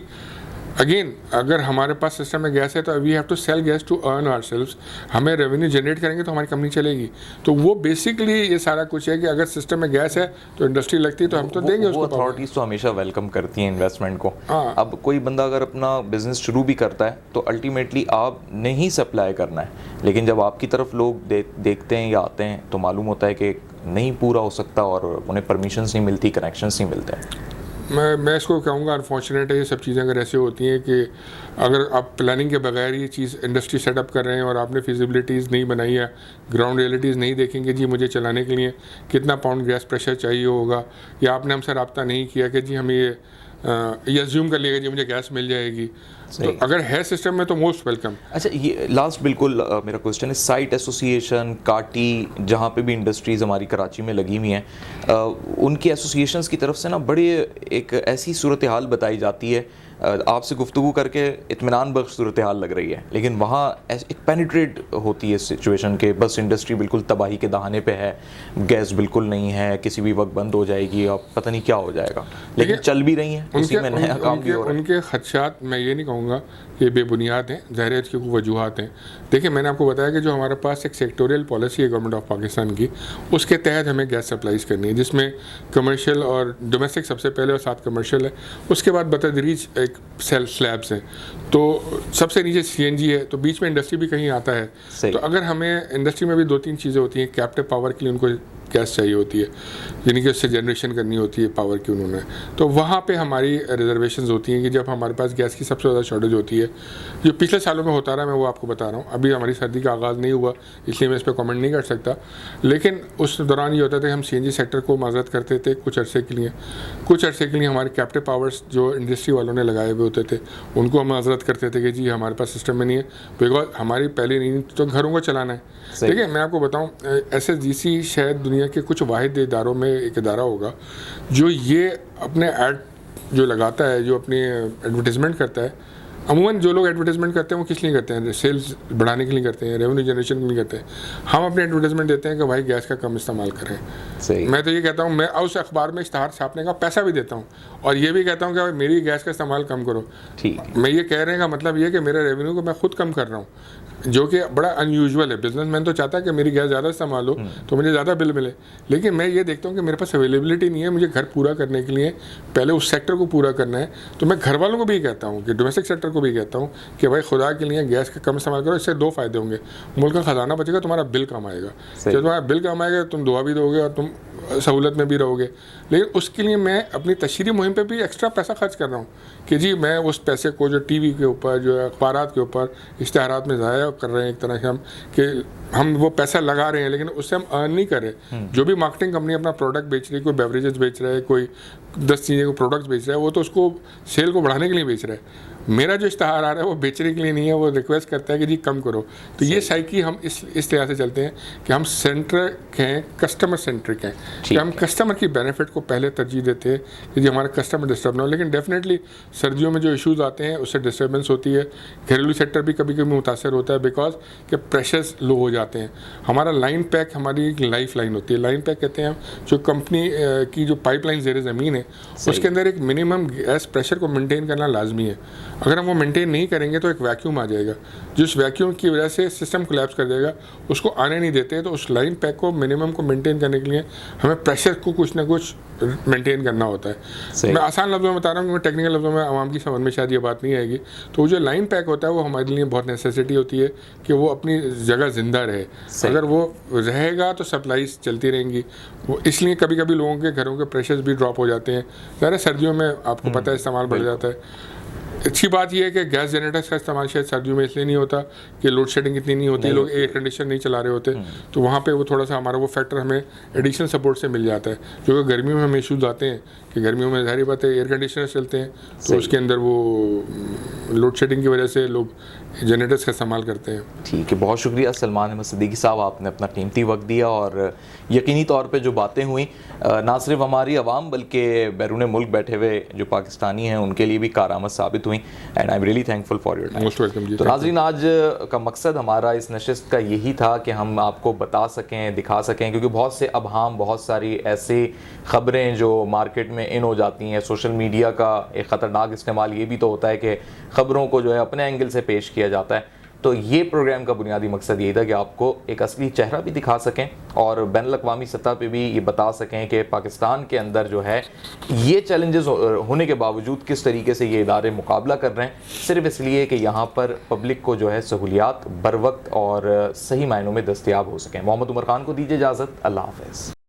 Speaker 2: अगेन, अगर हमारे पास सिस्टम में गैस है तो we have to sell gas to earn ourselves. हमें रेवेन्यू जनरेट करेंगे तो हमारी कंपनी चलेगी। तो वो बेसिकली ये सारा कुछ है कि अगर सिस्टम में गैस है तो इंडस्ट्री लगती है तो हम तो देंगे उसको।
Speaker 1: अथॉरिटीज़ तो हमेशा वेलकम करती हैं इन्वेस्टमेंट को। अब कोई बंदा अगर अपना बिजनेस शुरू भी करता है तो अल्टीमेटली आप नहीं सप्लाई करना है, लेकिन जब आपकी तरफ लोग देखते हैं या आते हैं तो मालूम होता है कि नहीं पूरा हो सकता और उन्हें परमिशंस नहीं मिलती, कनेक्शंस नहीं मिलते हैं।
Speaker 2: मैं इसको कहूँगा अनफॉर्चुनेट है ये सब चीज़ें अगर ऐसे होती हैं कि अगर आप प्लानिंग के बगैर ये चीज़ इंडस्ट्री सेटअप कर रहे हैं और आपने फिजिबिलिटीज़ नहीं बनाई है, ग्राउंड रियलिटीज़ नहीं देखेंगे जी मुझे चलाने के लिए कितना पाउंड गैस प्रेशर चाहिए होगा, या आपने हमसे रब्ता नहीं किया कि जी हमें ये अज्यूम कर लिएगा जी मुझे गैस मिल जाएगी, तो अगर है सिस्टम में तो मोस्ट वेलकम।
Speaker 1: अच्छा, ये लास्ट बिल्कुल मेरा क्वेश्चन है, साइट एसोसिएशन काटी जहाँ पे भी इंडस्ट्रीज़ हमारी कराची में लगी हुई हैं, उनकी एसोसिएशंस की तरफ से ना बड़ी एक ऐसी सूरत हाल बताई जाती है, आपसे गुफ्तगू करके इत्मीनान बख्श सूरत हाल लग रही है, लेकिन वहाँ एक पेनिट्रेट होती है सिचुएशन के, बस इंडस्ट्री बिल्कुल तबाही के दहाने पे है, गैस बिल्कुल नहीं है, किसी भी वक्त बंद हो जाएगी, अब पता नहीं क्या हो जाएगा, लेकिन चल भी रही हैं, उसी में नया काम भी हो रहा है।
Speaker 2: उनके खदशात मैं ये नहीं कहूँगा कि बेबुनियाद हैं, ज़ाहिर है इसकी वजूहत हैं। देखिए, मैंने आपको बताया कि जो हमारे पास एक सेक्टोरियल पॉलिसी है गवर्नमेंट ऑफ पाकिस्तान की, उसके तहत हमें गैस सप्लाईज करनी है, जिसमें कमर्शियल और डोमेस्टिक सबसे पहले और साथ कमर्शियल है, उसके बाद बतदरीज एक सेल स्लैब्स हैं, तो सबसे नीचे CNG है, तो बीच में इंडस्ट्री भी कहीं आता है। तो अगर हमें इंडस्ट्री में भी 2-3 चीज़ें होती हैं, कैप्टिव पावर के लिए उनको गैस चाहिए होती है, यानी कि उससे जनरेशन करनी होती है पावर की उन्होंने, तो वहाँ पे हमारी रिजर्वेशंस होती हैं कि जब हमारे पास गैस की सबसे ज़्यादा शॉर्टेज होती है, जो पिछले सालों में होता रहा, मैं वो आपको बता रहा हूँ, अभी हमारी सर्दी का आगाज़ नहीं हुआ इसलिए मैं इस पर कमेंट नहीं कर सकता, लेकिन उस दौरान ये होता था कि हम CNG सेक्टर को माजरत करते थे कुछ अरसे के लिए हमारे कैप्टिव पावर्स जो इंडस्ट्री वालों ने लगाए हुए होते थे उनको हम माजरत करते थे कि जी हमारे पास सिस्टम में नहीं है, बिकॉज हमारी पहली नीड तो घरों को चलाना है। देखिए, मैं आपको बताऊँ, SSGC शायद दुनिया के कुछ वाहिद इदारों में एक इदारा होगा जो ये अपने ऐड जो लगाता है, जो अपनी एडवर्टीज़मेंट करता है, अमूमन जो लोग एडवर्टाइजमेंट करते हैं वो किस लिए करते हैं, सेल्स बढ़ाने के लिए करते हैं, रेवेन्यू जनरेशन के लिए करते हैं। हम अपने एडवर्टाइजमेंट देते हैं कि भाई गैस का कम इस्तेमाल करें।
Speaker 1: सही।
Speaker 2: मैं तो ये कहता हूँ, मैं उस अखबार में इश्तहार छापने का पैसा भी देता हूँ और ये भी कहता हूँ कि भाई मेरी गैस का इस्तेमाल कम करो।
Speaker 1: ठीक है।
Speaker 2: मैं ये कह रहे का मतलब ये कि मेरे रेवेन्यू को मैं खुद कम कर रहा हूँ, जो कि बड़ा अनयूजुअल है। बिजनेसमैन तो चाहता है कि मेरी गैस ज़्यादा इस्तेमाल हो तो मुझे ज़्यादा बिल मिले, लेकिन मैं ये देखता हूँ कि मेरे पास अवेलेबिलिटी नहीं है, मुझे घर पूरा करने के लिए पहले उस सेक्टर को पूरा करना है। तो मैं घर वालों को भी कहता हूँ कि डोमेस्टिक सेक्टर को भी कहता हूँ कि भाई खुदा के लिए गैस का कम इस्तेमाल करो। इससे दो फायदे होंगे, मुल्क का खजाना बचेगा, तुम्हारा बिल कम आएगा। जब तुम्हारा बिल कम आएगा तुम दुआ भी दोगे और तुम सहूलत में भी रहोगे। लेकिन उसके लिए मैं अपनी तशहीरी मुहिम पे भी एक्स्ट्रा पैसा खर्च कर रहा हूँ कि जी मैं उस पैसे को जो टीवी के ऊपर, जो अखबारात के ऊपर, इश्तहारात में ज़ाया कर रहे हैं एक तरह से हम वो पैसा लगा रहे हैं, लेकिन उससे हम अर्न नहीं कर रहे। जो भी मार्केटिंग कंपनी अपना प्रोडक्ट बेच रही है, कोई बेवरेजेस बेच रहा है, कोई 10 चीज़ें को प्रोडक्ट्स बेच रहा है, वो तो उसको सेल को बढ़ाने के लिए बेच रहा है। मेरा जो इश्तहार आ रहा है वो बेचने के लिए नहीं है, वो रिक्वेस्ट करता है कि जी कम करो। तो ये साइकी हम इस तरह से चलते हैं कि हम सेंट्रिक हैं, कस्टमर सेंट्रिक हैं, कि हम कस्टमर की बेनिफिट को पहले तरजीह देते हैं कि जी हमारा कस्टमर डिस्टर्ब ना हो। लेकिन डेफिनेटली सर्दियों में जो इशूज़ आते हैं उससे डिस्टर्बेंस होती है। घरेलू सेक्टर भी कभी कभी मुतासर होता है बिकॉज के प्रेशर्स लो हो जाते हैं। हमारा लाइन पैक हमारी एक लाइफ लाइन होती है। लाइन पैक कहते हैं जो कंपनी की जो पाइपलाइन ज़ेर ज़मीन है उसके अंदर एक मिनिमम गैस प्रेशर को मेंटेन करना लाजमी है। अगर हम वो मेंटेन नहीं करेंगे तो एक वैक्यूम आ जाएगा, जिस वैक्यूम की वजह से सिस्टम कोलैप्स कर देगा, उसको आने नहीं देते। तो उस लाइन पैक को मिनिमम को मेंटेन करने के लिए हमें प्रेशर को कुछ ना कुछ मेंटेन करना होता है। मैं आसान लफ्ज़ों में बता रहा हूँ कि मैं टेक्निकल लफ्ज़ों में आवाम की समझ में शायद ये बात नहीं आएगी। तो वो जो लाइन पैक होता है वो हमारे लिए बहुत नेसेसिटी होती है कि वो अपनी जगह ज़िंदा रहे। अगर वो रहेगा तो सप्लाईज चलती रहेंगी। वो इसलिए कभी कभी लोगों के घरों के प्रेशर्स भी ड्रॉप हो जाते हैं। ज़्यादा सर्दियों में आपको पता है इस्तेमाल बढ़ जाता है। अच्छी बात यह है कि गैस जनरेटर्स का इस्तेमाल शायद सर्दियों में इसलिए नहीं होता कि लोड शेडिंग इतनी नहीं होती, लोग एयर कंडीशन नहीं चला रहे होते। तो वहाँ पे वो थोड़ा सा हमारा वो फैक्टर हमें एडिशनल सपोर्ट से मिल जाता है। जो कि गर्मियों में हमें इशूज़ आते हैं कि गर्मियों में ज़ाहिर बात है एयर कंडीशनर चलते हैं तो उसके अंदर वो लोड शेडिंग की वजह से लोग जनरेटर्स का इस्तेमाल करते हैं।
Speaker 1: ठीक है, बहुत शुक्रिया सलमान अहमद सिद्दीकी साहब, आपने अपना कीमती वक्त दिया और यकीनी तौर पे जो बातें हुई ना सिर्फ हमारी आवाम बल्कि बैरून मुल्क बैठे हुए जो पाकिस्तानी हैं उनके लिए भी कारआमद साबित हुई। And I am really thankful for your time.
Speaker 2: Most welcome जी।
Speaker 1: तो नाज़रीन, आज का मकसद हमारा इस नशिस्त का यही था कि हम आपको बता सकें, दिखा सकें, क्योंकि बहुत से अबहाम, बहुत सारी ऐसी ख़बरें जो मार्केट में इन हो जाती हैं। सोशल मीडिया का एक ख़तरनाक इस्तेमाल ये भी तो होता है कि ख़बरों को जो है अपने एंगल से पेश किया जाता है। तो ये प्रोग्राम का बुनियादी मकसद यही था कि आपको एक असली चेहरा भी दिखा सकें और बैनुल-अक़वामी सतह पे भी ये बता सकें कि पाकिस्तान के अंदर जो है ये चैलेंजेस होने के बावजूद किस तरीके से ये इदारे मुकाबला कर रहे हैं, सिर्फ इसलिए कि यहाँ पर पब्लिक को जो है सहूलियात बर वक्त और सही मायनों में दस्तयाब हो सकें। मोहम्मद उमर खान को दीजिए इजाज़त। अल्लाह हाफ़िज़।